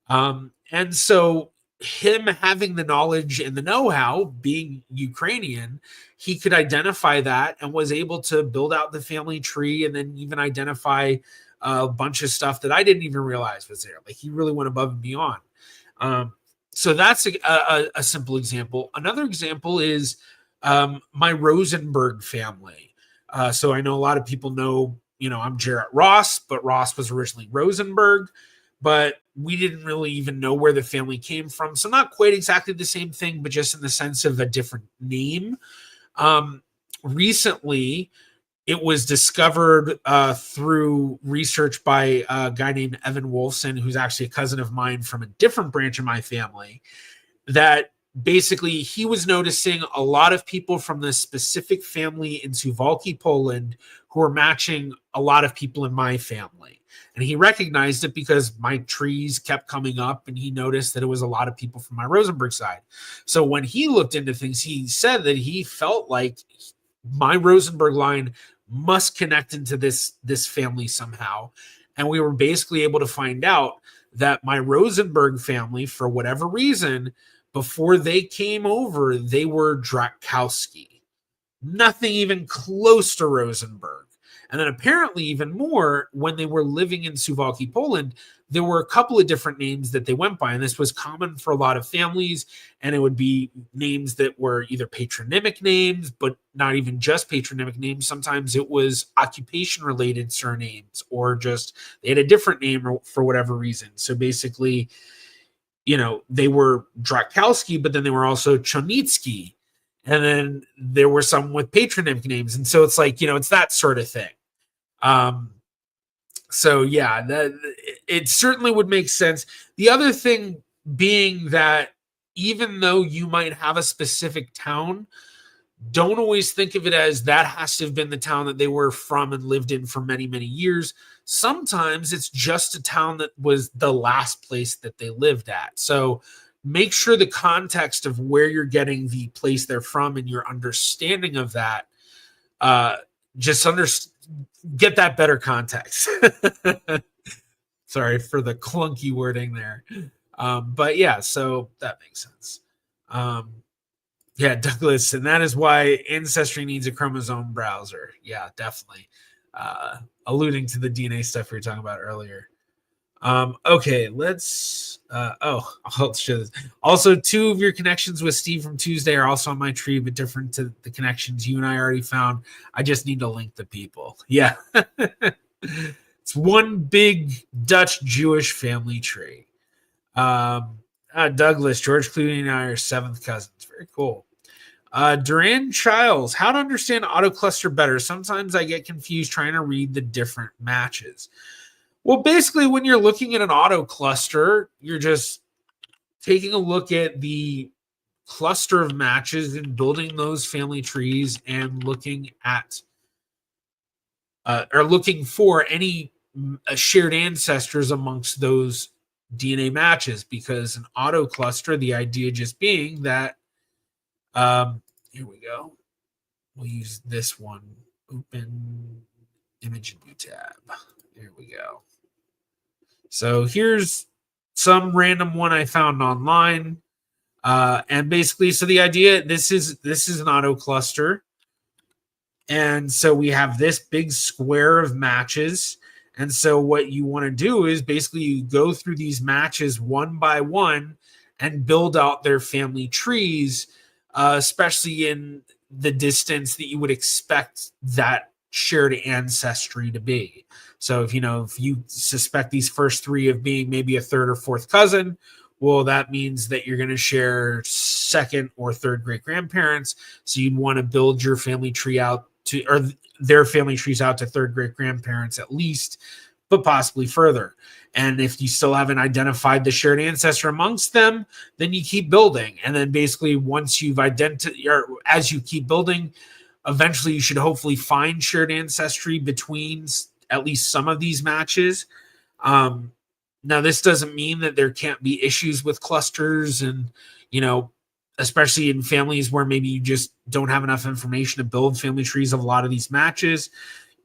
Speaker 1: And so him having the knowledge and the know-how, being Ukrainian, he could identify that and was able to build out the family tree and then even identify a bunch of stuff that I didn't even realize was there. Like, he really went above and beyond. So that's a simple example. Another example is my Rosenberg family. So I know a lot of people know, I'm Jarrett Ross, but Ross was originally Rosenberg. But we didn't really even know where the family came from. So not quite exactly the same thing, but just in the sense of a different name. Recently, it was discovered through research by a guy named Evan Wolfson, who's actually a cousin of mine from a different branch of my family, that basically he was noticing a lot of people from this specific family in Suwałki, Poland, who were matching a lot of people in my family. And he recognized it because my trees kept coming up, and he noticed that it was a lot of people from my Rosenberg side. So when he looked into things, he said that he felt like my Rosenberg line must connect into this family somehow. And we were basically able to find out that my Rosenberg family, for whatever reason, before they came over, they were Drakowski. Nothing even close to Rosenberg. And then apparently even more when they were living in Suwałki, Poland, there were a couple of different names that they went by. And this was common for a lot of families. And it would be names that were either patronymic names, but not even just patronymic names. Sometimes it was occupation related surnames, or just they had a different name for whatever reason. So basically, they were Drakowski, but then they were also Chonitsky. And then there were some with patronymic names. And so it's like, it's that sort of thing. So yeah, it certainly would make sense. The other thing being that even though you might have a specific town, don't always think of it as that has to have been the town that they were from and lived in for many, many years. Sometimes it's just a town that was the last place that they lived at. So make sure the context of where you're getting the place they're from and your understanding of that, get that better context. Sorry for the clunky wording there. But yeah, so that makes sense. Yeah, Douglas, and that is why Ancestry needs a chromosome browser. Yeah, definitely. Alluding to the DNA stuff we were talking about earlier. Okay, let's I'll show this. Also, 2 of your connections with Steve from Tuesday are also on my tree, but different to the connections you and I already found. I just need to link the people. Yeah. It's one big Dutch Jewish family tree. Douglas, George Clooney and I are 7th cousins. Very cool. Duran Childs, how to understand autocluster better. Sometimes I get confused trying to read the different matches. Well, basically, when you're looking at an auto cluster, you're just taking a look at the cluster of matches and building those family trees and looking at or looking for any shared ancestors amongst those DNA matches. Because an auto cluster, the idea just being that, here we go. We'll use this one. Open image and new tab. Here we go. So here's some random one I found online. And basically, so the idea, this is an auto cluster. And so we have this big square of matches. And so what you want to do is basically you go through these matches one by one and build out their family trees, especially in the distance that you would expect that shared ancestry to be. So if you suspect these first 3 of being maybe a 3rd or 4th cousin, well, that means that you're going to share 2nd or 3rd great grandparents. So you'd want to build your family tree out to, or their family trees out to 3rd great grandparents at least, but possibly further. And if you still haven't identified the shared ancestor amongst them, then you keep building. And then basically once you've identified, or as you keep building, eventually you should hopefully find shared ancestry between at least some of these matches. Now, this doesn't mean that there can't be issues with clusters and, especially in families where maybe you just don't have enough information to build family trees of a lot of these matches.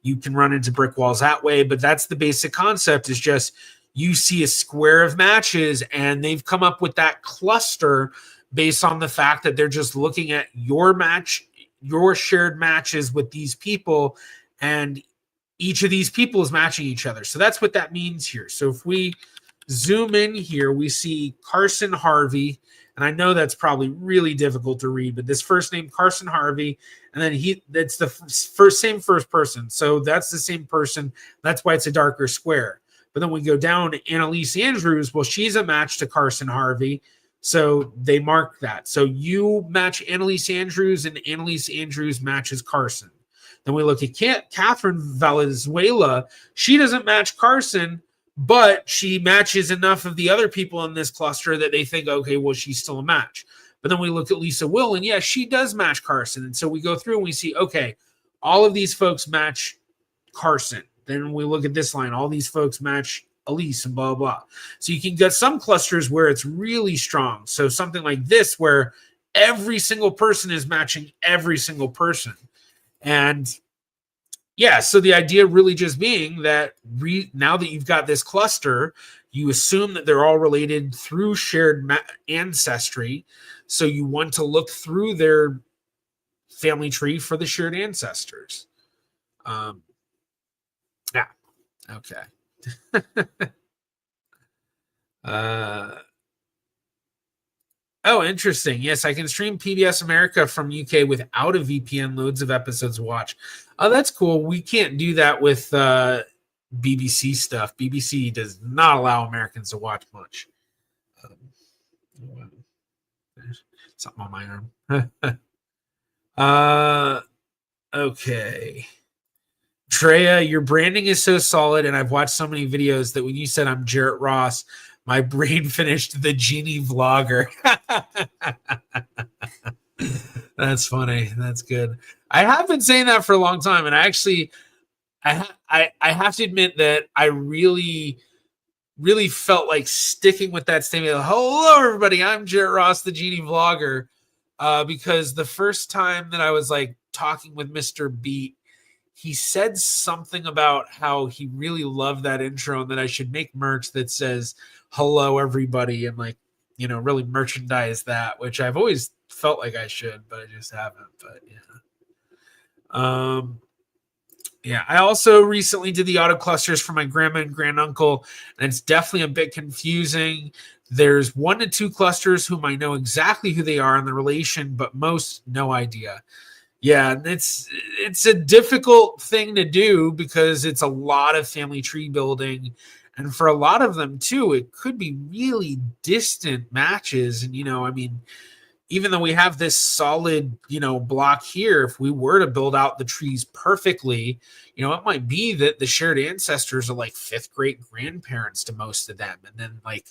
Speaker 1: You can run into brick walls that way, but that's the basic concept, is just you see a square of matches and they've come up with that cluster based on the fact that they're just looking at your match, your shared matches with these people, and each of these people is matching each other. So that's what that means here. So if we zoom in here, we see Carson Harvey, and I know that's probably really difficult to read, but this first name, Carson Harvey, and then that's the same first person. So that's the same person. That's why it's a darker square. But then we go down to Annalise Andrews. Well, she's a match to Carson Harvey. So they mark that. So you match Annalise Andrews, and Annalise Andrews matches Carson. Then we look at Catherine Valenzuela. She doesn't match Carson, but she matches enough of the other people in this cluster that they think, okay, well, she's still a match. But then we look at Lisa Will, and yeah, she does match Carson. And so we go through and we see, okay, all of these folks match Carson. Then we look at this line, all these folks match Elise, and blah, blah. So you can get some clusters where it's really strong. So something like this, where every single person is matching every single person. And yeah, so the idea really just being that now that you've got this cluster, you assume that they're all related through shared ancestry. So you want to look through their family tree for the shared ancestors. Okay. Oh, interesting. Yes, I can stream PBS America from UK without a VPN. Loads of episodes to watch. Oh, that's cool. We can't do that with BBC stuff. BBC does not allow Americans to watch much. There's something on my arm. Okay. Treya, your branding is so solid, and I've watched so many videos that when you said I'm Jarrett Ross, my brain finished the genie vlogger. That's funny. That's good. I have been saying that for a long time, and I have to admit that I really felt like sticking with that statement. Hello, everybody. I'm Jarrett Ross, the genie vlogger, because the first time that I was like talking with Mr. Beat, he said something about how he really loved that intro and that I should make merch that says hello everybody and like, really merchandise that, which I've always felt like I should, but I just haven't. But yeah. I also recently did the auto clusters for my grandma and granduncle, and it's definitely a bit confusing. There's 1 to 2 clusters whom I know exactly who they are in the relation, but most no idea. Yeah, it's a difficult thing to do because it's a lot of family tree building, and for a lot of them too, it could be really distant matches. And even though we have this solid block here, if we were to build out the trees perfectly, it might be that the shared ancestors are like 5th great grandparents to most of them, and then like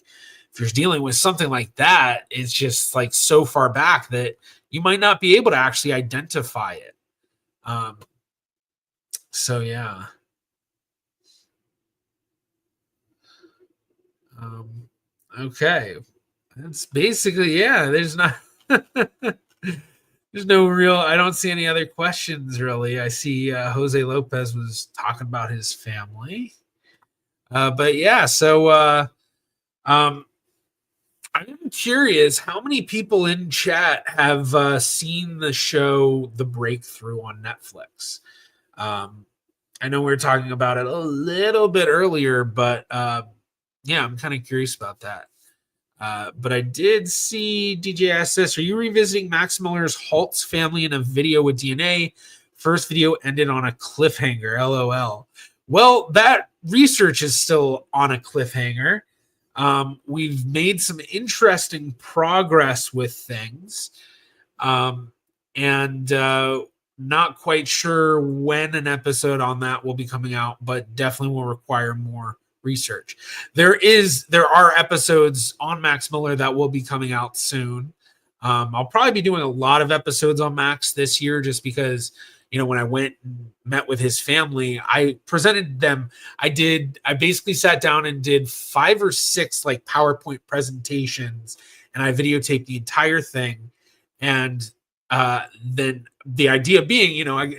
Speaker 1: if you're dealing with something like that, it's just like so far back that you might not be able to actually identify it. So yeah. Okay. That's basically, yeah, there's not there's no real, I don't see any other questions really. I see Jose Lopez was talking about his family. But yeah, so I'm curious how many people in chat have seen the show The Breakthrough on Netflix. I know we were talking about it a little bit earlier, but yeah, I'm kind of curious about that. But I did see DJ ask this: are you revisiting Max Miller's Holtz family in a video with DNA? First video ended on a cliffhanger. LOL. Well, that research is still on a cliffhanger. We've made some interesting progress with things, and not quite sure when an episode on that will be coming out, but definitely will require more research. There are episodes on Max Miller that will be coming out soon. I'll probably be doing a lot of episodes on Max this year just because when I went and met with his family, I presented them. I basically sat down and did 5 or 6 like PowerPoint presentations, and I videotaped the entire thing. And then the idea being, I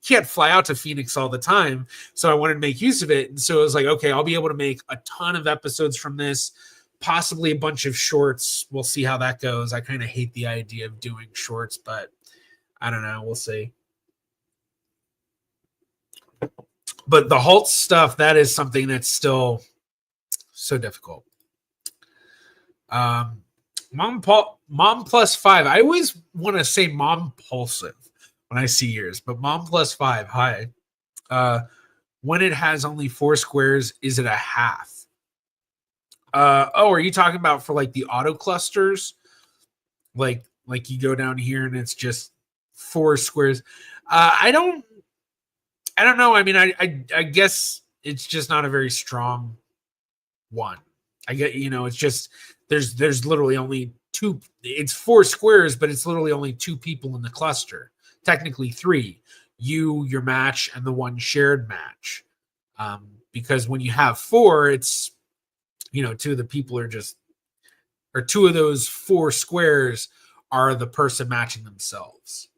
Speaker 1: can't fly out to Phoenix all the time, so I wanted to make use of it. And so it was like, okay, I'll be able to make a ton of episodes from this, possibly a bunch of shorts. We'll see how that goes. I kind of hate the idea of doing shorts, but I don't know. We'll see. But the Holtz stuff, that is something that's still so difficult. Mom plus 5. I always want to say mom pulsive when I see yours, but mom plus 5. Hi. When it has only 4 squares, is it a half? Are you talking about for like the auto clusters? Like you go down here and it's just 4 squares. I don't know. I mean, I guess it's just not a very strong one. I get, it's just there's literally only 2. It's 4 squares, but it's literally only 2 people in the cluster. Technically 3. You, your match, and the one shared match. Because when you have 4, it's 2 of the people are just, or 2 of those 4 squares are the person matching themselves.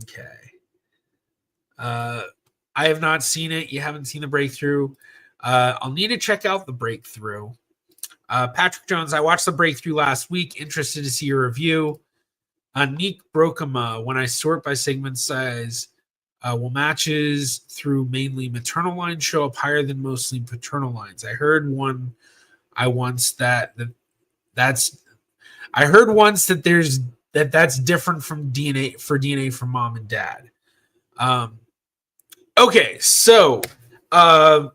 Speaker 1: Okay. I have not seen it. You haven't seen The Breakthrough. I'll need to check out The Breakthrough. Patrick Jones, I watched The Breakthrough last week. Interested to see your review. Nick Brokema, when I sort by segment size, Will matches through mainly maternal lines show up higher than mostly paternal lines? I heard one I once that's I heard once that that's different from DNA from mom and dad. Um, okay, so uh,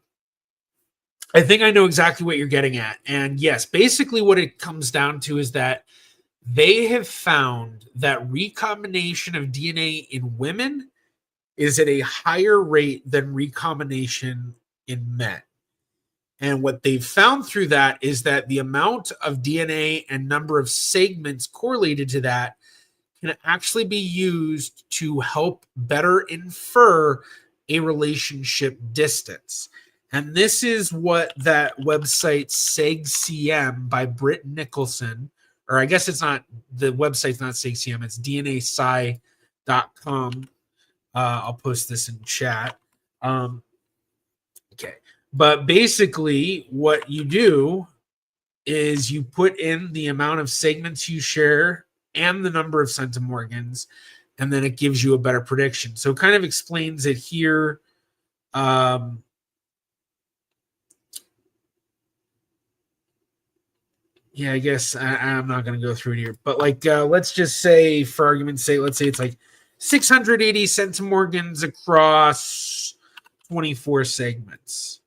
Speaker 1: I think I know exactly what you're getting at, and yes, basically what it comes down to is that they have found that recombination of DNA in women is at a higher rate than recombination in men. And what they've found through that is that the amount of DNA and number of segments correlated to that can actually be used to help better infer a relationship distance. And this is what that website SegCM by Britt Nicholson, or I guess it's not, the website's not SegCM, it's DNAsci.com. I'll post this in chat. Okay. But basically, what you do is you put in the amount of segments you share and the number of centimorgans, and then it gives you a better prediction. So it kind of explains it here. Yeah, I guess I'm not going to go through it here, but like, let's just say, for argument's sake, let's say it's like 680 centimorgans across 24 segments.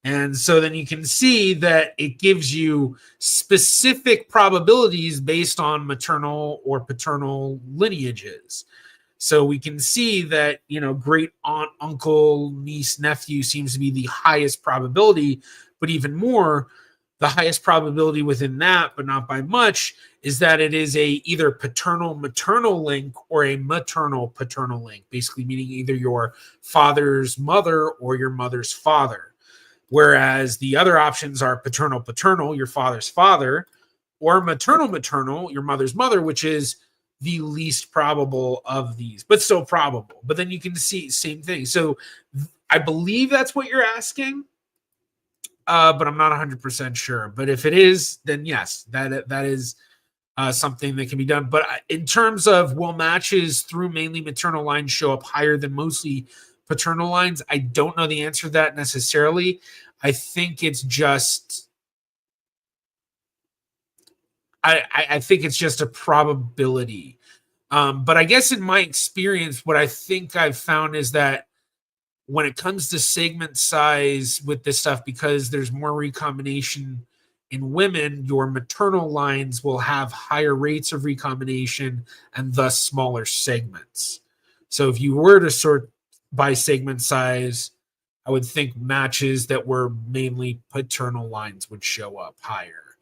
Speaker 1: And so then you can see that it gives you specific probabilities based on maternal or paternal lineages. So we can see that, great aunt, uncle, niece, nephew seems to be the highest probability, but even more, the highest probability within that, but not by much, is that it is a either paternal maternal link or a maternal paternal link, basically meaning either your father's mother or your mother's father. Whereas the other options are paternal paternal, your father's father, or maternal maternal, your mother's mother, which is the least probable of these, but still probable. But then you can see same thing. So I believe that's what you're asking, but I'm not 100% sure. But if it is, then yes, that is something that can be done. But in terms of will matches through mainly maternal lines show up higher than mostly paternal lines, I don't know the answer to that necessarily. I think it's just I think it's just a probability. But I guess in my experience, what I think I've found is that when it comes to segment size with this stuff, because there's more recombination in women, your maternal lines will have higher rates of recombination and thus smaller segments. So if you were to sort by segment size, I would think matches that were mainly paternal lines would show up higher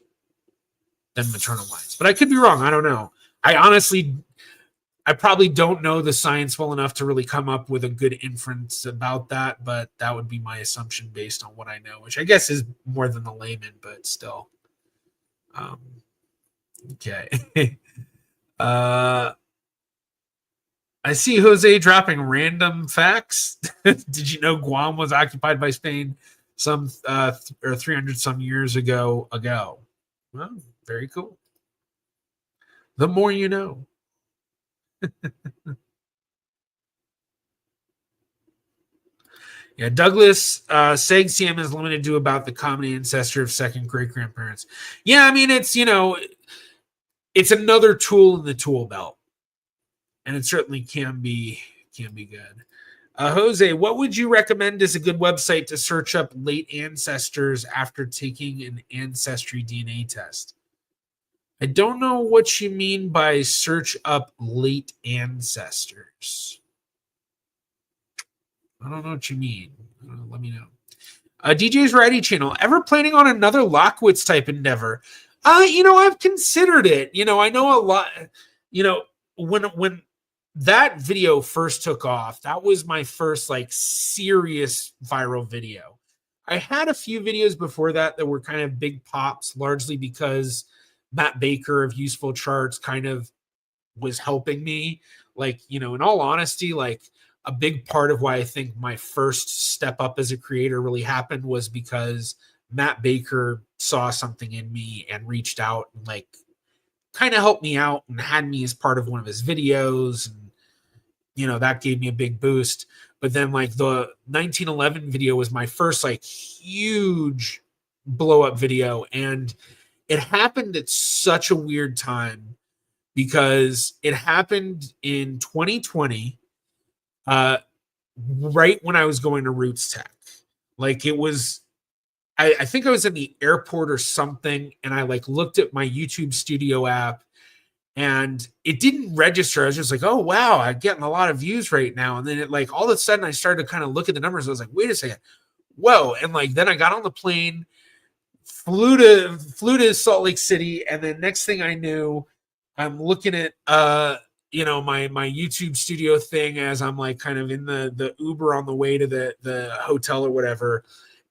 Speaker 1: than maternal lines. But I could be wrong. I don't know. I probably don't know the science well enough to really come up with a good inference about that, but that would be my assumption based on what I know, which I guess is more than the layman, but still. Okay. I see Jose dropping random facts. Did you know Guam was occupied by Spain some or 300 some years ago? Well, very cool. The more you know. Yeah, Douglas SegCM is limited to about the common ancestor of second great grandparents. Yeah, I mean it's it's another tool in the tool belt, and it certainly can be good. Jose, what would you recommend as a good website to search up late ancestors after taking an ancestry DNA test? I don't know what you mean by search up late ancestors. I don't know what you mean. Let me know. DJ's Variety Channel. Ever planning on another Lockwitz type endeavor? I've considered it. I know a lot. When that video first took off, that was my first like serious viral video. I had a few videos before that were kind of big pops, largely because Matt Baker of Useful Charts kind of was helping me. Like, in all honesty, like a big part of why I think my first step up as a creator really happened was because Matt Baker saw something in me and reached out and like kind of helped me out and had me as part of one of his videos. And, that gave me a big boost. But then like the 1911 video was my first like huge blow up video, and it happened at such a weird time because it happened in 2020, right when I was going to Roots Tech. Like it was, I think I was in the airport or something, and I like looked at my YouTube Studio app, and it didn't register. I was just like, oh wow, I'm getting a lot of views right now. And then it like all of a sudden I started to kind of look at the numbers. I was like, wait a second, whoa. And like then I got on the plane, flew to Salt Lake City, and then next thing I knew, I'm looking at my YouTube Studio thing as I'm like kind of in the Uber on the way to the hotel or whatever,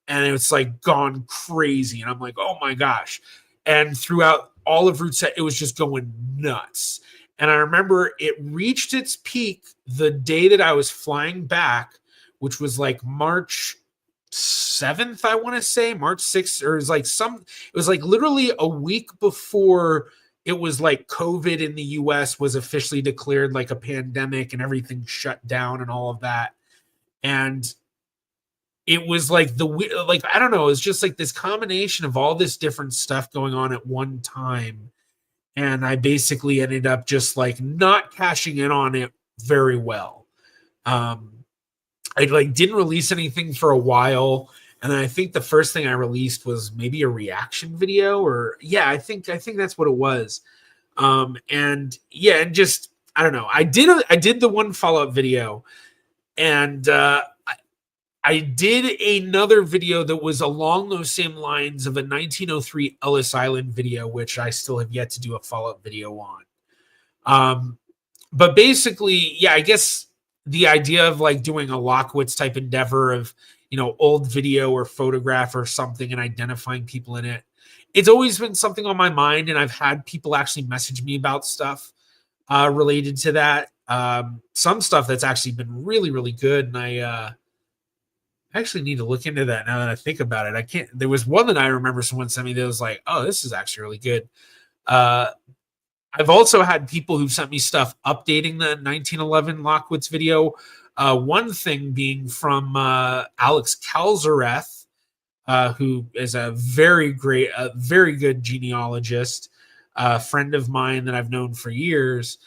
Speaker 1: and it's like gone crazy, and I'm like, oh my gosh. And throughout all of Route Set, it was just going nuts. And I remember it reached its peak the day that I was flying back, which was like March 7th, I want to say, March 6th, or it was like literally a week before it was like COVID in the US was officially declared like a pandemic and everything shut down and all of that. And it was like I don't know, it's just like this combination of all this different stuff going on at one time. And I basically ended up just like not cashing in on it very well. I like didn't release anything for a while, and then I think the first thing I released was maybe a reaction video, or yeah, I think that's what it was. And yeah, and just I don't know. I did the one follow-up video, and I did another video that was along those same lines of a 1903 Ellis Island video, which I still have yet to do a follow-up video on. But basically, yeah, I guess the idea of like doing a Lockwitz type endeavor of, old video or photograph or something and identifying people in it, it's always been something on my mind. And I've had people actually message me about stuff related to that. Some stuff that's actually been really, really good. And I actually need to look into that now that I think about it. There was one that I remember someone sent me that was like, oh, this is actually really good. I've also had people who've sent me stuff updating the 1911 Lockwitz video. One thing being from Alex Kalzareth, who is a very good genealogist, a friend of mine that I've known for years.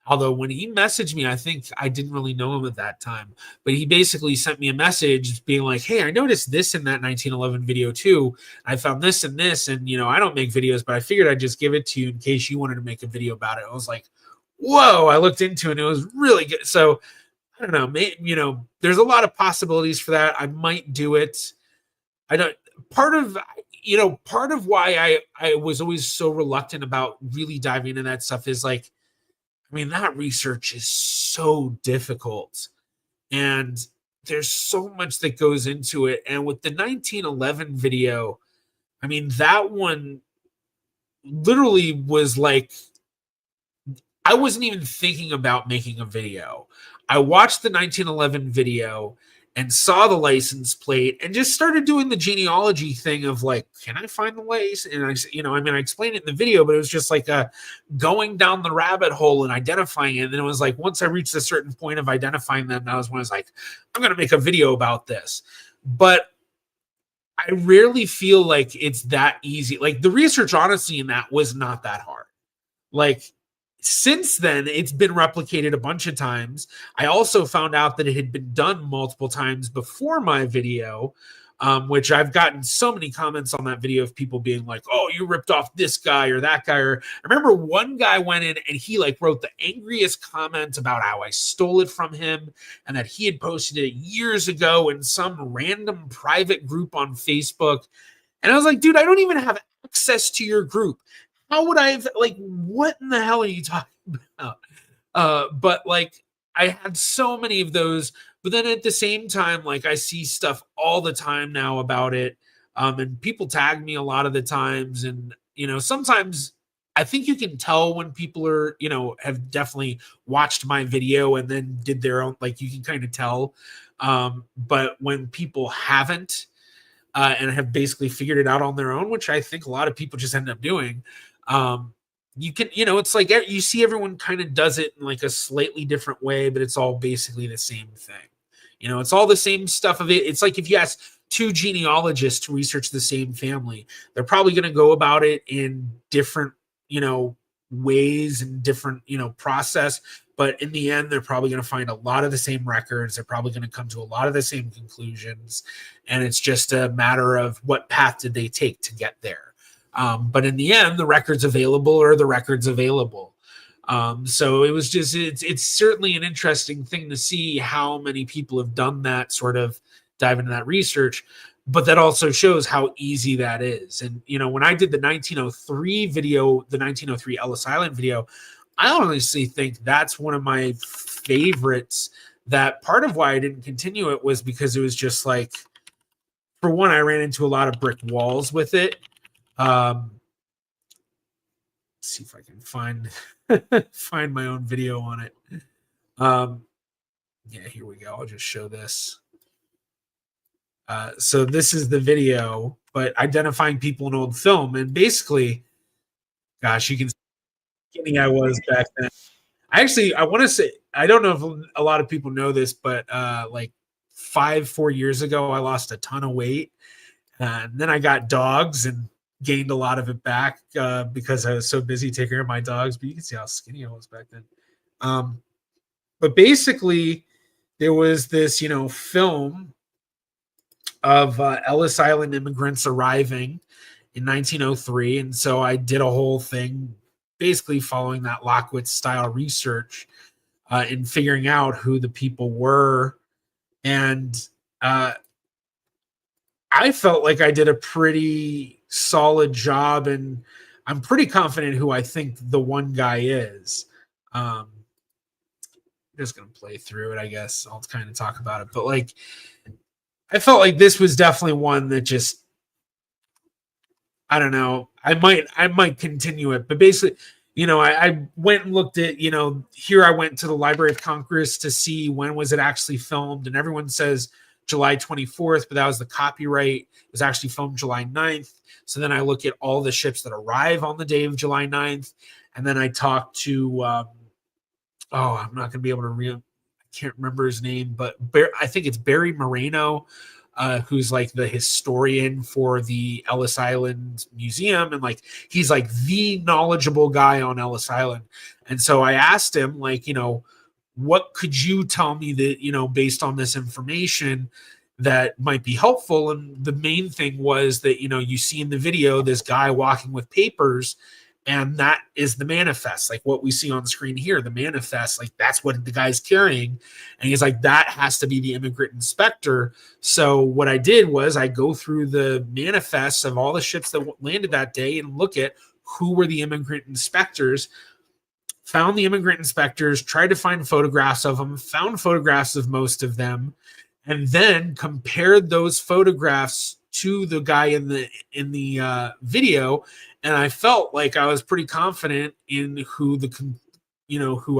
Speaker 1: Although when he messaged me, I think I didn't really know him at that time, but he basically sent me a message being like, hey, I noticed this in that 1911 video too. I found this and this, and I don't make videos, but I figured I'd just give it to you in case you wanted to make a video about it. I was like, whoa, I looked into it and it was really good. So I don't know, maybe, there's a lot of possibilities for that. I might do it. I don't, part of why I was always so reluctant about really diving into that stuff is like, that research is so difficult and there's so much that goes into it. And with the 1911 video, that one literally was like, I wasn't even thinking about making a video. I watched the 1911 video and saw the license plate and just started doing the genealogy thing of like, can I find the license? And I explained it in the video, but it was just like going down the rabbit hole and identifying it. And then it was like, once I reached a certain point of identifying them, that was when I was like, I'm going to make a video about this. But I rarely feel like it's that easy. Like the research, honestly, in that was not that hard. Like, since then, it's been replicated a bunch of times. I also found out that it had been done multiple times before my video, which I've gotten so many comments on that video of people being like, oh, you ripped off this guy or that guy. Or I remember one guy went in and he like wrote the angriest comment about how I stole it from him and that he had posted it years ago in some random private group on Facebook. And I was like, dude, I don't even have access to your group. How would I have, like, what in the hell are you talking about? But like, I had so many of those, but then at the same time, like I see stuff all the time now about it. And people tag me a lot of the times. And, sometimes I think you can tell when people are, have definitely watched my video and then did their own, like you can kind of tell. But when people haven't, and have basically figured it out on their own, which I think a lot of people just end up doing, you can, it's like you see everyone kind of does it in like a slightly different way, but it's all basically the same thing. It's all the same stuff of it. It's like if you ask two genealogists to research the same family, they're probably going to go about it in different, ways and different, process. But in the end, they're probably going to find a lot of the same records. They're probably going to come to a lot of the same conclusions. And it's just a matter of what path did they take to get there. But in the end, the record's available or the record's available. So it was just, it's certainly an interesting thing to see how many people have done that, sort of dive into that research, but that also shows how easy that is. And, when I did the 1903 video, the 1903 Ellis Island video, I honestly think that's one of my favorites. That part of why I didn't continue it was because it was just like, for one, I ran into a lot of brick walls with it. Let's see if I can find my own video on it. Yeah, here we go. I'll just show this. So this is the video, but identifying people in old film. And gosh, you can see how skinny I was back then. I want to say, I don't know if a lot of people know this, but like 4 years ago, I lost a ton of weight. And then I got dogs and gained a lot of it back because I was so busy taking care of my dogs. But you can see how skinny I was back then. But basically, there was this, film of Ellis Island immigrants arriving in 1903. And so I did a whole thing basically following that Lockwitz style research in figuring out who the people were. And I felt like I did a pretty solid job, and I'm pretty confident who I think the one guy is. I'm just going to play through it, I guess. I'll kind of talk about it. But like, I felt like this was definitely one that just, I don't know. I might continue it, but basically, I went and looked at, here I went to the Library of Congress to see when was it actually filmed, and everyone says July 24th, but that was the copyright. It was actually filmed July 9th. So then I look at all the ships that arrive on the day of July 9th, and then I talk to, I'm not going to be able to I can't remember his name, but I think it's Barry Moreno, who's like the historian for the Ellis Island Museum. And like, he's like the knowledgeable guy on Ellis Island. And so I asked him, like, what could you tell me that, based on this information that might be helpful? And the main thing was that, you see in the video, this guy walking with papers, and that is the manifest, like what we see on the screen here, the manifest, like that's what the guy's carrying. And he's like, that has to be the immigrant inspector. So what I did was I go through the manifests of all the ships that landed that day and look at who were the immigrant inspectors, found the immigrant inspectors, tried to find photographs of them, found photographs of most of them, and then compared those photographs to the guy in the video. And I felt like I was pretty confident in who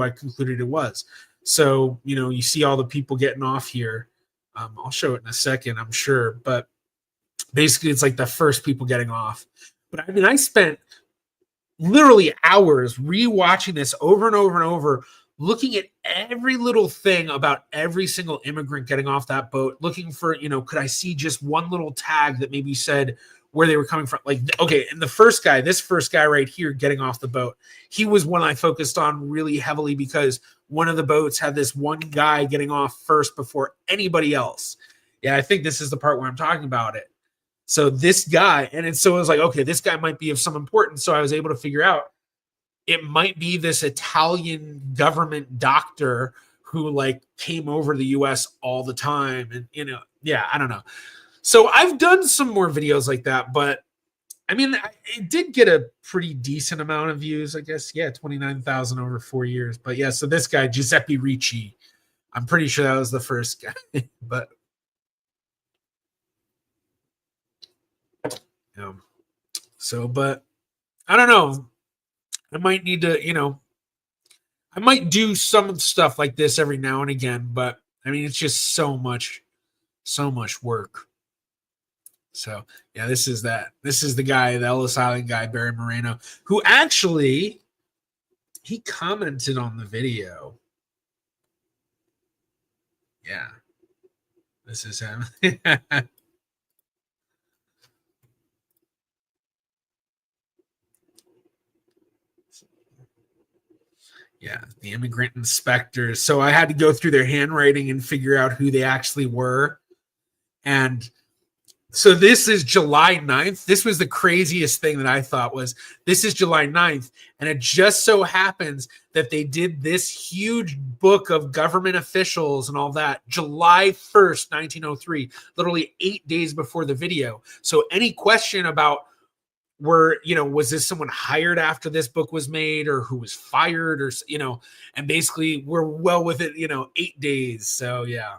Speaker 1: I concluded it was. So, you see all the people getting off here. I'll show it in a second, I'm sure. But basically, it's like the first people getting off. But I mean, I spent literally hours rewatching this over and over and over, looking at every little thing about every single immigrant getting off that boat, looking for, could I see just one little tag that maybe said where they were coming from? Like, okay, and this first guy right here getting off the boat, he was one I focused on really heavily because one of the boats had this one guy getting off first before anybody else. Yeah, I think this is the part where I'm talking about it. So this guy, so it was like, okay, this guy might be of some importance. So I was able to figure out it might be this Italian government doctor who like came over to the US all the time. And, yeah, I don't know. So I've done some more videos like that, but I mean, it did get a pretty decent amount of views, I guess. Yeah, 29,000 over 4 years. But yeah, so this guy, Giuseppe Ricci, I'm pretty sure that was the first guy. But but I don't know. I might need to, I might do some stuff like this every now and again, but I mean, it's just so much work. So yeah, this is the guy, the Ellis Island guy, Barry Moreno, who actually He commented on the video. Yeah. This is him. Yeah, the immigrant inspectors. So I had to go through their handwriting and figure out who they actually were. And so this is July 9th. This was the craziest thing that I thought was this is July 9th. And it just so happens that they did this huge book of government officials and all that July 1st, 1903, literally 8 days before the video. So any question about was this someone hired after this book was made or who was fired or, and basically we're well with it, 8 days. So yeah.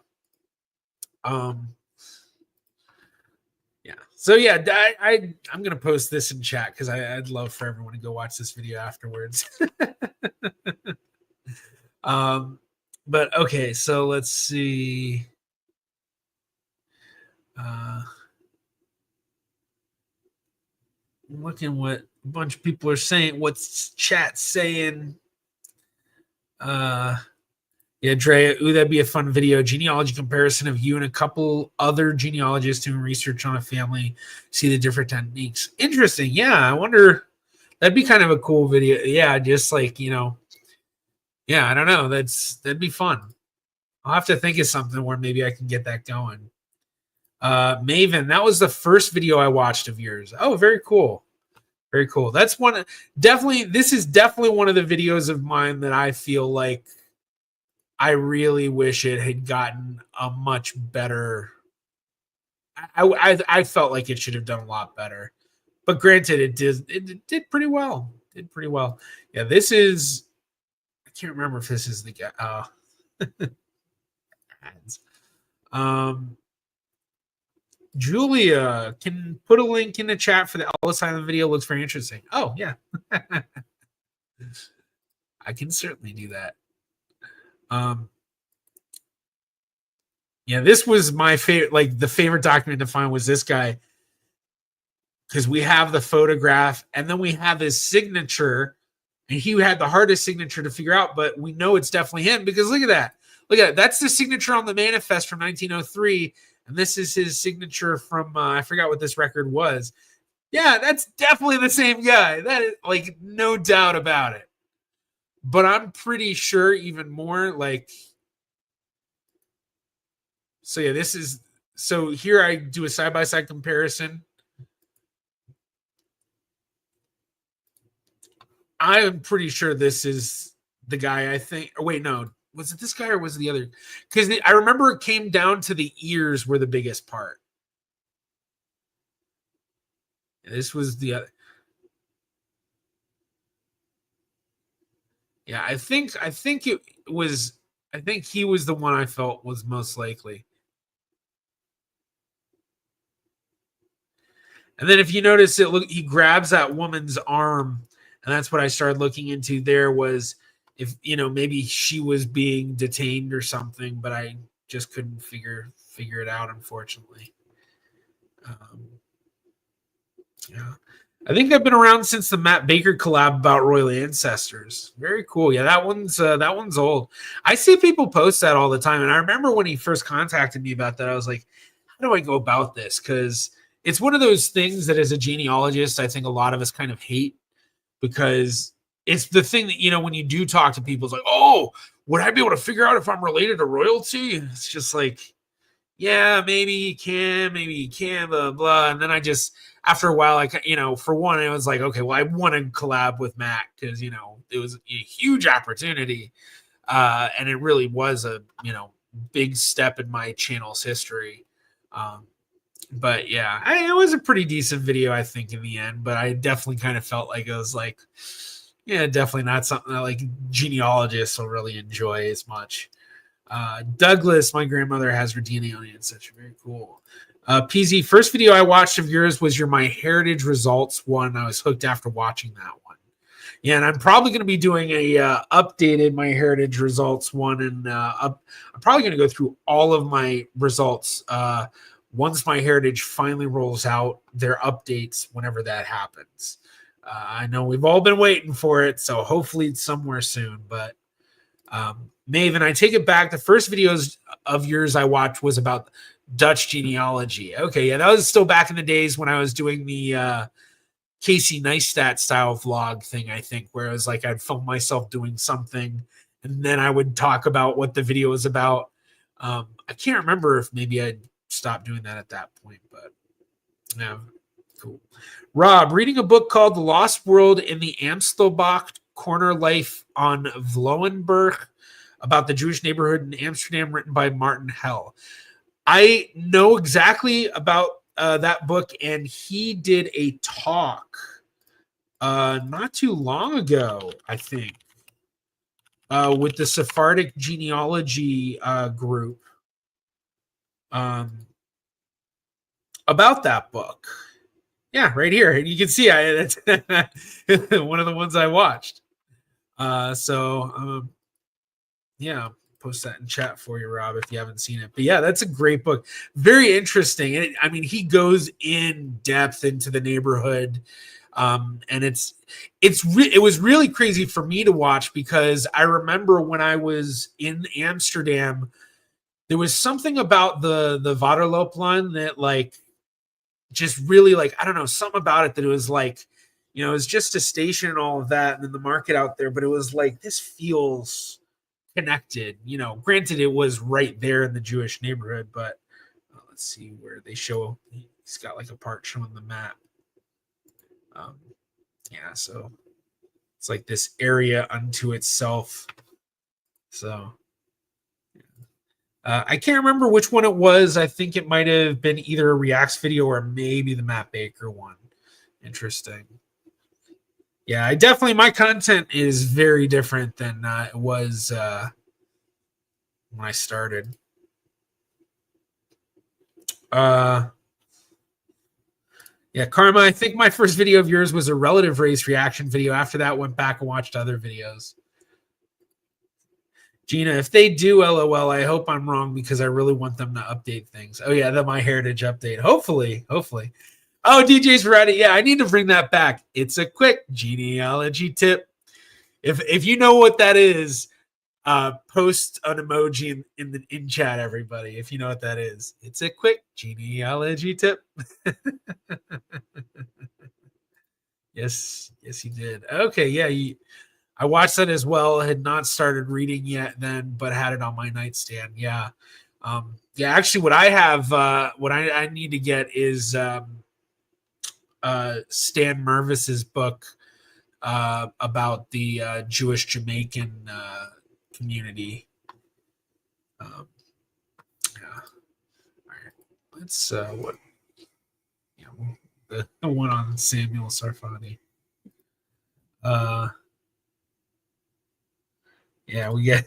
Speaker 1: Yeah. So yeah, I'm gonna post this in chat because I'd love for everyone to go watch this video afterwards. But okay, so let's see. Looking what a bunch of people are saying. What's chat saying? Yeah, Drea, ooh, that'd be a fun video. Genealogy comparison of you and a couple other genealogists doing research on a family, see the different techniques. Interesting. Yeah, I wonder. That'd be kind of a cool video. Yeah, just like, yeah, I don't know. That'd be fun. I'll have to think of something where maybe I can get that going. Maven, that was the first video I watched of yours. Oh, very cool. Very cool. That's one. Definitely, this is definitely one of the videos of mine that I feel like I really wish it had gotten a much better. I felt like it should have done a lot better, but granted, it did pretty well. Did pretty well. Yeah, this is. I can't remember if this is the guy. Julia can put a link in the chat for the Ellis Island video. Looks very interesting. Oh yeah, I can certainly do that. Yeah, this was my favorite. Like the favorite document to find was this guy because we have the photograph and then we have his signature, and he had the hardest signature to figure out, but we know it's definitely him because look at that. Look at that. That's the signature on the manifest from 1903. And this is his signature from, I forgot what this record was. Yeah, that's definitely the same guy. That is like no doubt about it. But I'm pretty sure even more like, so yeah, this is, so here I do a side-by-side comparison. I am pretty sure this is the guy I think, oh, wait, no. Was it this guy or was it the other? Because I remember it came down to the ears were the biggest part. This was the other. Yeah, I think it was. I think he was the one I felt was most likely. And then if you notice it, look, he grabs that woman's arm, and that's what I started looking into. There was if maybe she was being detained or something, but I just couldn't figure it out, unfortunately. Yeah, I think I've been around since the Matt Baker collab about royal ancestors. Very cool. Yeah, that one's old. I see people post that all the time, and I remember when he first contacted me about that, I was like, how do I go about this? Because it's one of those things that as a genealogist, I think a lot of us kind of hate because it's the thing that, when you do talk to people, it's like, oh, would I be able to figure out if I'm related to royalty? And it's just like, yeah, maybe you can, blah, blah. And then I just, after a while, for one, I was like, okay, well, I want to collab with Matt because, it was a huge opportunity. And it really was a, big step in my channel's history. But yeah, it was a pretty decent video, I think, in the end. But I definitely kind of felt like it was like, yeah, definitely not something that like genealogists will really enjoy as much. Douglas, my grandmother has her DNA on Ancestry. Very cool. PZ, first video I watched of yours was your My Heritage Results one. I was hooked after watching that one. Yeah, and I'm probably going to be doing a updated My Heritage Results one, and I'm probably going to go through all of my results once My Heritage finally rolls out their updates whenever that happens. I know we've all been waiting for it, so hopefully it's somewhere soon. But Maven, I take it back. The first videos of yours I watched was about Dutch genealogy. Okay, yeah, that was still back in the days when I was doing the Casey Neistat style vlog thing, I think, where it was like I'd film myself doing something and then I would talk about what the video was about. I can't remember if maybe I'd stopped doing that at that point, but yeah, cool. Rob, reading a book called The Lost World in the Amstelbach Corner Life on Vloenberg about the Jewish neighborhood in Amsterdam, written by Martin Hell. I know exactly about that book, and he did a talk not too long ago, I think, with the Sephardic genealogy group about that book. Yeah, right here. You can see it's one of the ones I watched. Yeah, post that in chat for you, Rob, if you haven't seen it. But yeah, that's a great book. Very interesting. And I mean, he goes in depth into the neighborhood. And it was really crazy for me to watch, because I remember when I was in Amsterdam, there was something about the Waterlooplaan that like just really, like, I don't know, something about it that it was like, you know, it was just a station and all of that, and then the market out there, but it was like, this feels connected, you know. Granted, it was right there in the Jewish neighborhood, but let's see where they show. He's got like a part showing the map. Yeah, so it's like this area unto itself. So I can't remember which one it was. I think it might have been either a Reacts video or maybe the Matt Baker one. Interesting. Yeah, my content is very different than it was when I started. Yeah, Karma, I think my first video of yours was a relative race reaction video. After that, went back and watched other videos. Gina, if they do LOL, I hope I'm wrong, because I really want them to update things. Oh, yeah, the MyHeritage update. Hopefully. Oh, DJ's ready. Yeah, I need to bring that back. It's a quick genealogy tip. If you know what that is, post an emoji in chat, everybody, if you know what that is. It's a quick genealogy tip. Yes, you did. Okay, yeah, I watched that as well. I had not started reading yet then, but had it on my nightstand. Yeah. Yeah, actually what I have, what I need to get is Stan Mervis's book about the Jewish Jamaican community. Yeah. All right. Let's what? Yeah, the one on Samuel Sarfati. Yeah, we got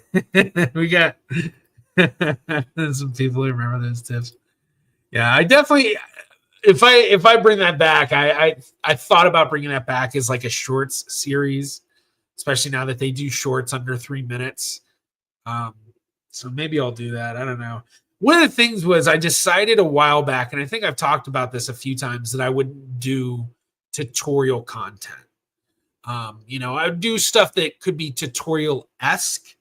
Speaker 1: some people who remember those tips. Yeah, I definitely, if I bring that back, I thought about bringing that back as like a shorts series, especially now that they do shorts under 3 minutes. So maybe I'll do that. I don't know. One of the things was I decided a while back, and I think I've talked about this a few times, that I wouldn't do tutorial content. You know, I would do stuff that could be tutorial-esque,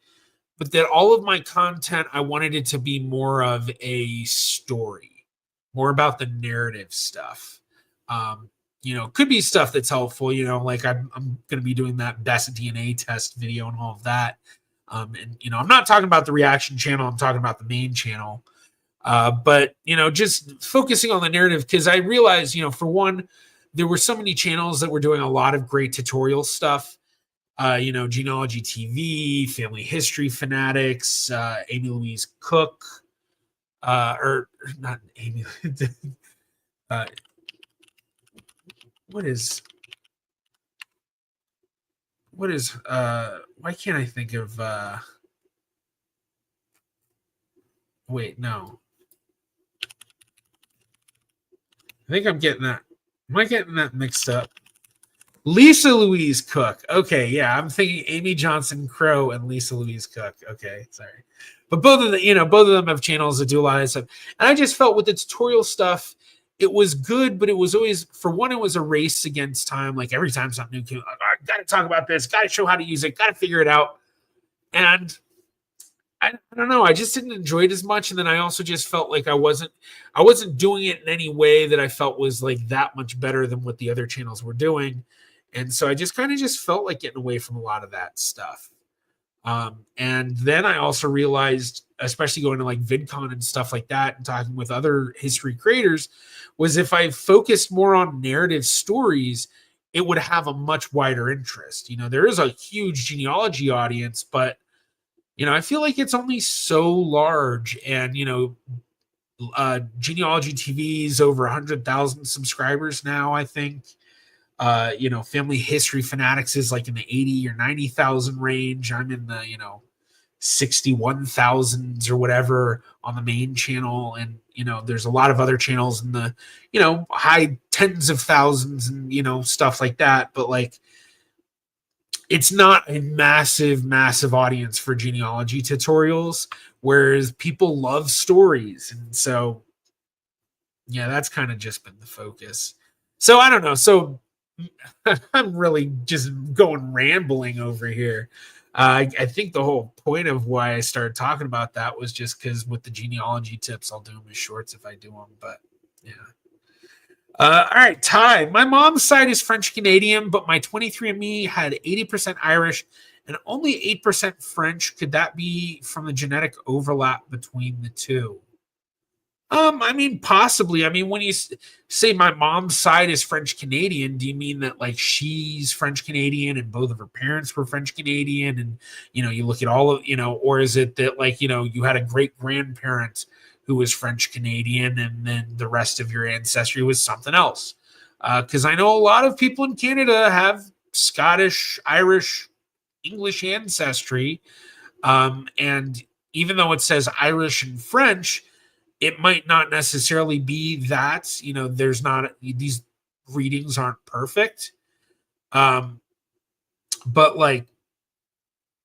Speaker 1: but that all of my content, I wanted it to be more of a story, more about the narrative stuff. You know, could be stuff that's helpful, you know, like I'm going to be doing that best DNA test video and all of that. And, you know, I'm not talking about the reaction channel. I'm talking about the main channel. But, you know, just focusing on the narrative, because I realized, you know, for one, there were so many channels that were doing a lot of great tutorial stuff. You know, Genealogy TV, Family History Fanatics, Amy Louise Cook, or not Amy. What is why can't I think of wait, no. I think I'm getting that. Am I getting that mixed up? Lisa Louise Cook. Okay, yeah, I'm thinking Amy Johnson Crow and Lisa Louise Cook. Okay, sorry. But both of them have channels that do a lot of stuff. And I just felt with the tutorial stuff, it was good, but it was always, for one, it was a race against time. Like every time something new came, like, I got to talk about this, got to show how to use it, got to figure it out. And I don't know, I just didn't enjoy it as much. And then I also just felt like I wasn't doing it in any way that I felt was like that much better than what the other channels were doing. And so I just kind of just felt like getting away from a lot of that stuff. And then I also realized, especially going to like VidCon and stuff like that and talking with other history creators, was if I focused more on narrative stories, it would have a much wider interest. There is a huge genealogy audience, but I feel like it's only so large. And Genealogy TV is over 100,000 subscribers now, I think. Family History Fanatics is like in the 80 or 90,000 range. I'm in the 61,000s or whatever on the main channel, and there's a lot of other channels in the high tens of thousands and stuff like that. But like, it's not a massive audience for genealogy tutorials, whereas people love stories. And so yeah, that's kind of just been the focus. So I don't know. So I'm really just going rambling over here. I think the whole point of why I started talking about that was just because with the genealogy tips, I'll do them as shorts if I do them. But yeah. All right, Ty. My mom's side is French Canadian, but my 23andMe had 80% Irish and only 8% French. Could that be from the genetic overlap between the two? I mean, possibly. I mean, when you say my mom's side is French Canadian, do you mean that like she's French Canadian and both of her parents were French Canadian, and you look at all of or is it that like you had a great grandparent who was French Canadian, and then the rest of your ancestry was something else? Because I know a lot of people in Canada have Scottish, Irish, English ancestry, and even though it says Irish and French, it might not necessarily be that. There's not, these readings aren't perfect. But like,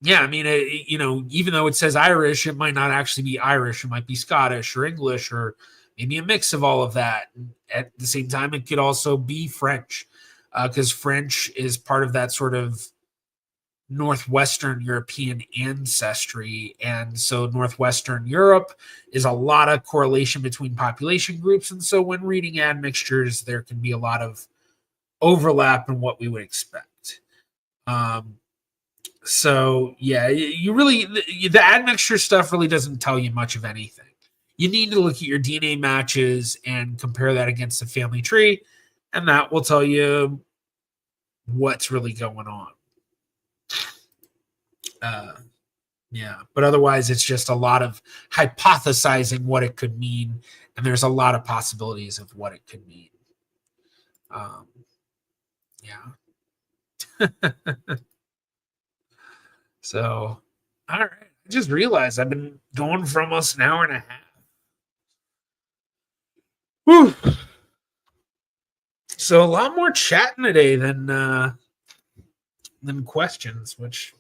Speaker 1: yeah, I mean, even though it says Irish, it might not actually be Irish. It might be Scottish or English or maybe a mix of all of that. And at the same time, it could also be French, because French is part of that sort of Northwestern European ancestry. And so Northwestern Europe is a lot of correlation between population groups. And so when reading admixtures, there can be a lot of overlap in what we would expect. So yeah, you really, the admixture stuff really doesn't tell you much of anything. You need to look at your DNA matches and compare that against the family tree, and that will tell you what's really going on. Yeah, but otherwise it's just a lot of hypothesizing what it could mean, and there's a lot of possibilities of what it could mean. Yeah. So, all right. I just realized I've been going for almost an hour and a half. Whew. So a lot more chatting today than questions, which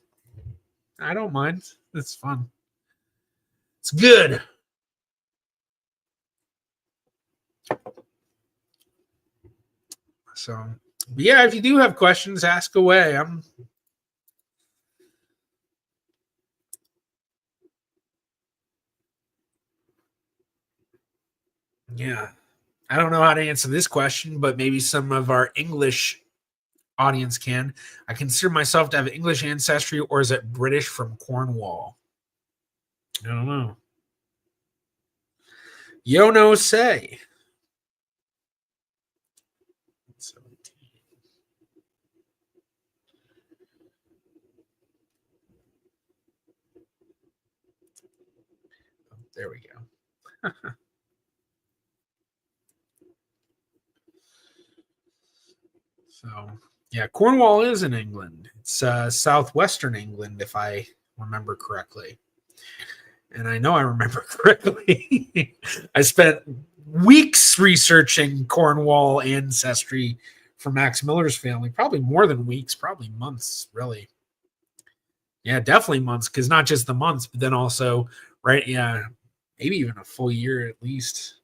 Speaker 1: I don't mind. It's fun. It's good. So, yeah, if you do have questions, ask away. Yeah. I don't know how to answer this question, but maybe some of our English audience can. I consider myself to have English ancestry, or is it British from Cornwall? I don't know. Yo no say. 17. Oh, there we go. So, yeah, Cornwall is in England. It's southwestern England, if I remember correctly. And I know I remember correctly. I spent weeks researching Cornwall ancestry for Max Miller's family. Probably more than weeks, probably months, really. Yeah, definitely months, because not just the months, but then also, right? Yeah, maybe even a full year at least.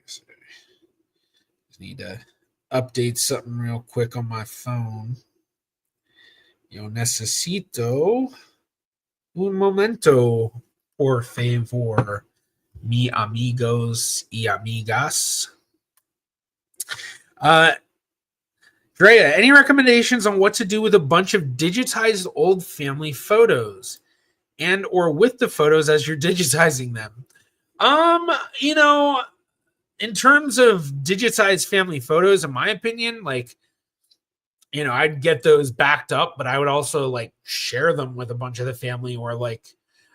Speaker 1: Just need to update something real quick on my phone. Yo necesito un momento, por favor, mi amigos y amigas. Drea, any recommendations on what to do with a bunch of digitized old family photos and or with the photos as you're digitizing them? You know, in terms of digitized family photos, in my opinion, like, you know, I'd get those backed up, but I would also like share them with a bunch of the family, or like,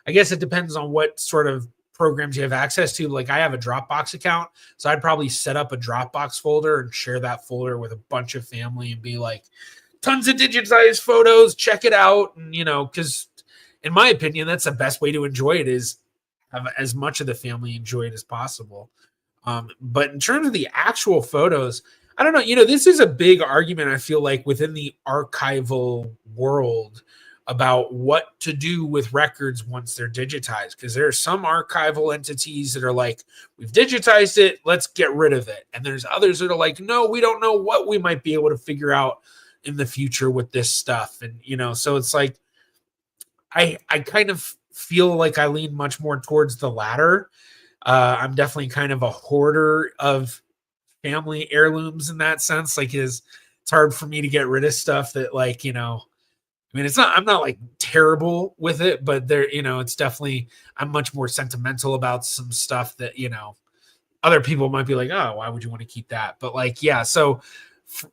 Speaker 1: I guess it depends on what sort of programs you have access to. Like, I have a Dropbox account, so I'd probably set up a Dropbox folder and share that folder with a bunch of family and be like, tons of digitized photos, check it out. And, you know, because in my opinion, that's the best way to enjoy it, is have as much of the family enjoy it as possible. But in terms of the actual photos, I don't know. You know, this is a big argument, I feel like, within the archival world about what to do with records once they're digitized. Because there are some archival entities that are like, we've digitized it, let's get rid of it. And there's others that are like, no, we don't know what we might be able to figure out in the future with this stuff. And, you know, so it's like, I kind of feel like I lean much more towards the latter. I'm definitely kind of a hoarder of family heirlooms in that sense. Like, it's hard for me to get rid of stuff that, like, you know, I mean, I'm not like terrible with it, but there, you know, it's definitely, I'm much more sentimental about some stuff that, you know, other people might be like, oh, why would you want to keep that? But like, yeah. So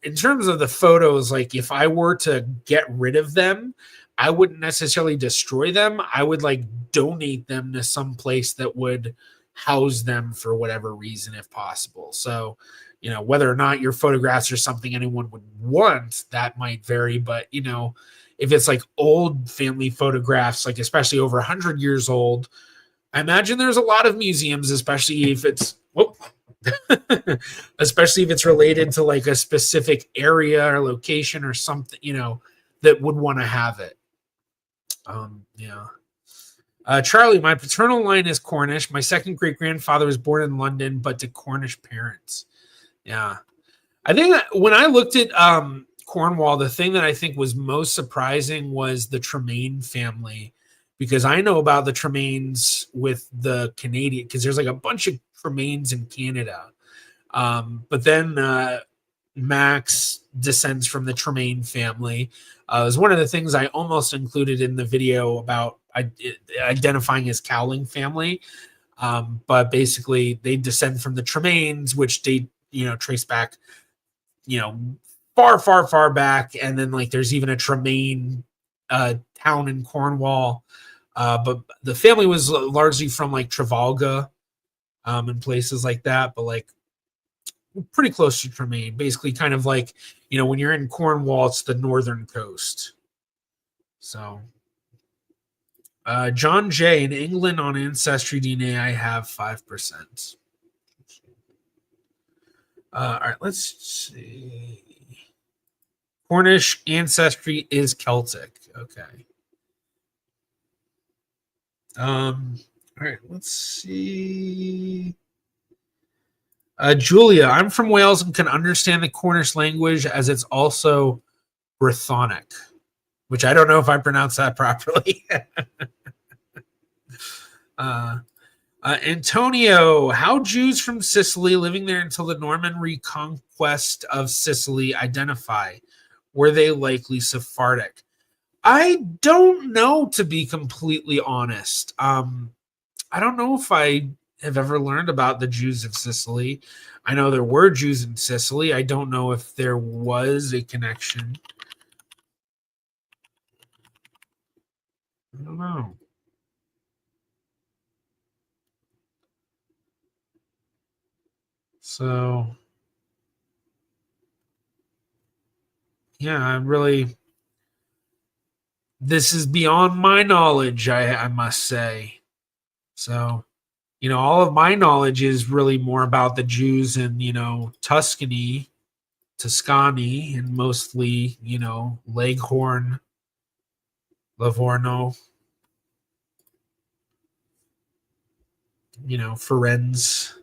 Speaker 1: in terms of the photos, like if I were to get rid of them, I wouldn't necessarily destroy them. I would like donate them to some place that would house them for whatever reason, if possible. So, you know, whether or not your photographs are something anyone would want, that might vary. But, you know, if it's like old family photographs, like especially over 100 years old, I imagine there's a lot of museums, especially if it's, especially if it's related to like a specific area or location or something, you know, that would want to have it. Yeah. Charlie, my paternal line is Cornish. My second great grandfather was born in London, but to Cornish parents. Yeah. I think that when I looked at Cornwall, the thing that I think was most surprising was the Tremaine family, because I know about the Tremaines with the Canadian, because there's like a bunch of Tremaines in Canada. But then Max descends from the Tremaine family. It was one of the things I almost included in the video about identifying his Cowling family. But basically, they descend from the Tremaines, which they, you know, trace back, you know, far, far, far back. And then like there's even a Tremaine town in Cornwall. But the family was largely from like Travolga and places like that. But like pretty close to Tremaine, basically kind of like, you know, when you're in Cornwall, it's the northern coast. So John J. in England on Ancestry DNA, I have 5%. All right, let's see. Cornish ancestry is Celtic. Okay. All right, let's see. Julia, I'm from Wales and can understand the Cornish language as it's also Brythonic, which I don't know if I pronounced that properly. Antonio, how Jews from Sicily living there until the Norman reconquest of Sicily identify? Were they likely Sephardic? I don't know, to be completely honest. I don't know if I have ever learned about the Jews of Sicily. I know there were Jews in Sicily. I don't know if there was a connection. I don't know. So, yeah, this is beyond my knowledge, I must say. So, you know, all of my knowledge is really more about the Jews in, you know, Tuscany, and mostly, you know, Leghorn, Livorno, you know, Firenze.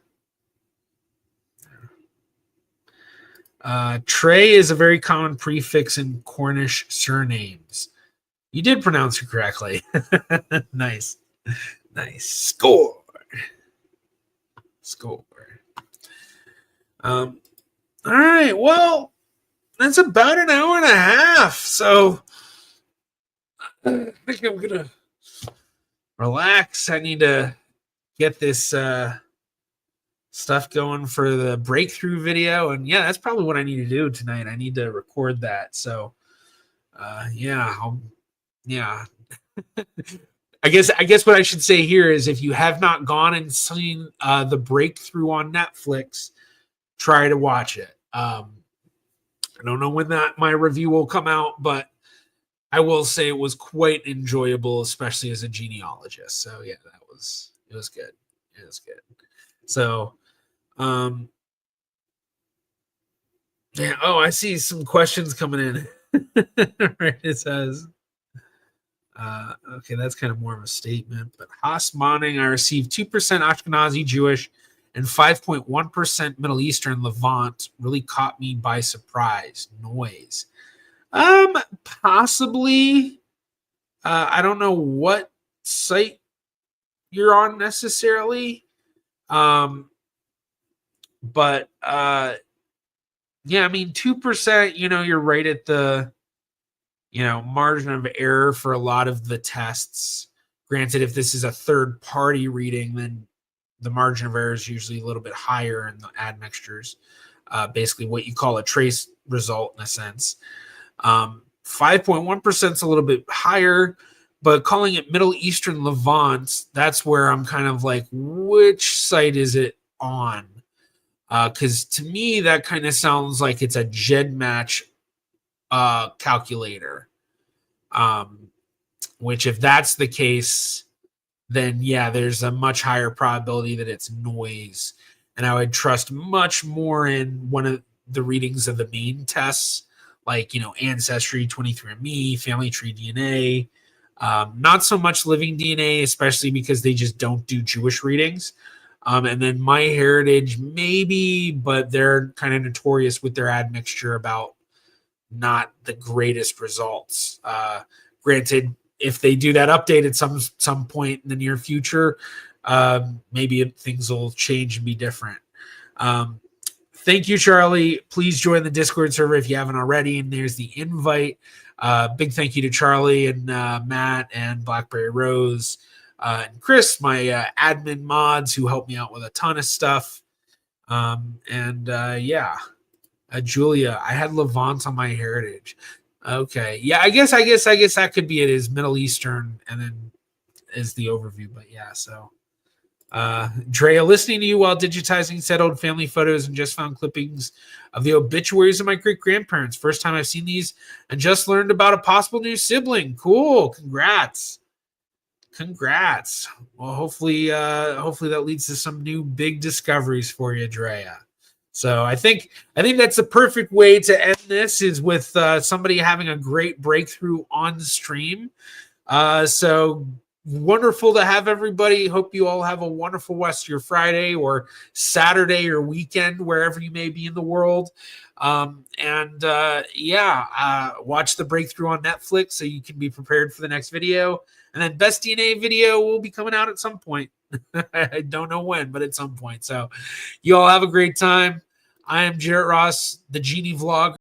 Speaker 1: Trey is a very common prefix in Cornish surnames. You did pronounce it correctly. Nice. Nice. Score. All right. Well, that's about an hour and a half. So I think I'm going to relax. I need to get this stuff going for the breakthrough video. And yeah, that's probably what I need to do tonight. I need to record that. So yeah. I guess what I should say here is if you have not gone and seen the breakthrough on Netflix, try to watch it. I don't know when my review will come out, but I will say it was quite enjoyable, especially as a genealogist. So yeah, it was good. It was good. So yeah, I see some questions coming in. Right, it says okay, that's kind of more of a statement, but Haas Moning, I received 2% Ashkenazi Jewish and 5.1% Middle Eastern Levant. Really caught me by surprise. Noise. Possibly. I don't know what site you're on necessarily. But yeah, I mean 2%, you're right at the margin of error for a lot of the tests. Granted, if this is a third party reading, then the margin of error is usually a little bit higher in the admixtures. Basically what you call a trace result in a sense. 5.1% is a little bit higher, but calling it Middle Eastern Levant, that's where I'm kind of like, which site is it on? Because to me, that kind of sounds like it's a GEDmatch calculator. Which if that's the case, then yeah, there's a much higher probability that it's noise. And I would trust much more in one of the readings of the main tests, like, Ancestry, 23andMe, Family Tree DNA. Not so much living DNA, especially because they just don't do Jewish readings. And then MyHeritage, maybe, but they're kind of notorious with their admixture about not the greatest results. Granted, if they do that update at some point in the near future, maybe things will change and be different. Thank you, Charlie. Please join the Discord server if you haven't already. And there's the invite. Big thank you to Charlie and Matt and Blackberry Rose and Chris, my admin mods who helped me out with a ton of stuff. Yeah. Julia, I had Levant on MyHeritage. Okay. Yeah, I guess that could be it is Middle Eastern and then is the overview. But yeah, so Drea, listening to you while digitizing said old family photos and just found clippings of the obituaries of my great-grandparents. First time I've seen these and just learned about a possible new sibling. Cool. Congrats. Well, hopefully that leads to some new big discoveries for you, Drea. So I think that's the perfect way to end this is with somebody having a great breakthrough on the stream. So wonderful to have everybody. Hope you all have a wonderful rest of your Friday or Saturday or weekend, wherever you may be in the world. Watch the breakthrough on Netflix so you can be prepared for the next video. And then Best DNA video will be coming out at some point. I don't know when, but at some point. So you all have a great time. I am Jarrett Ross, the Genie Vlog.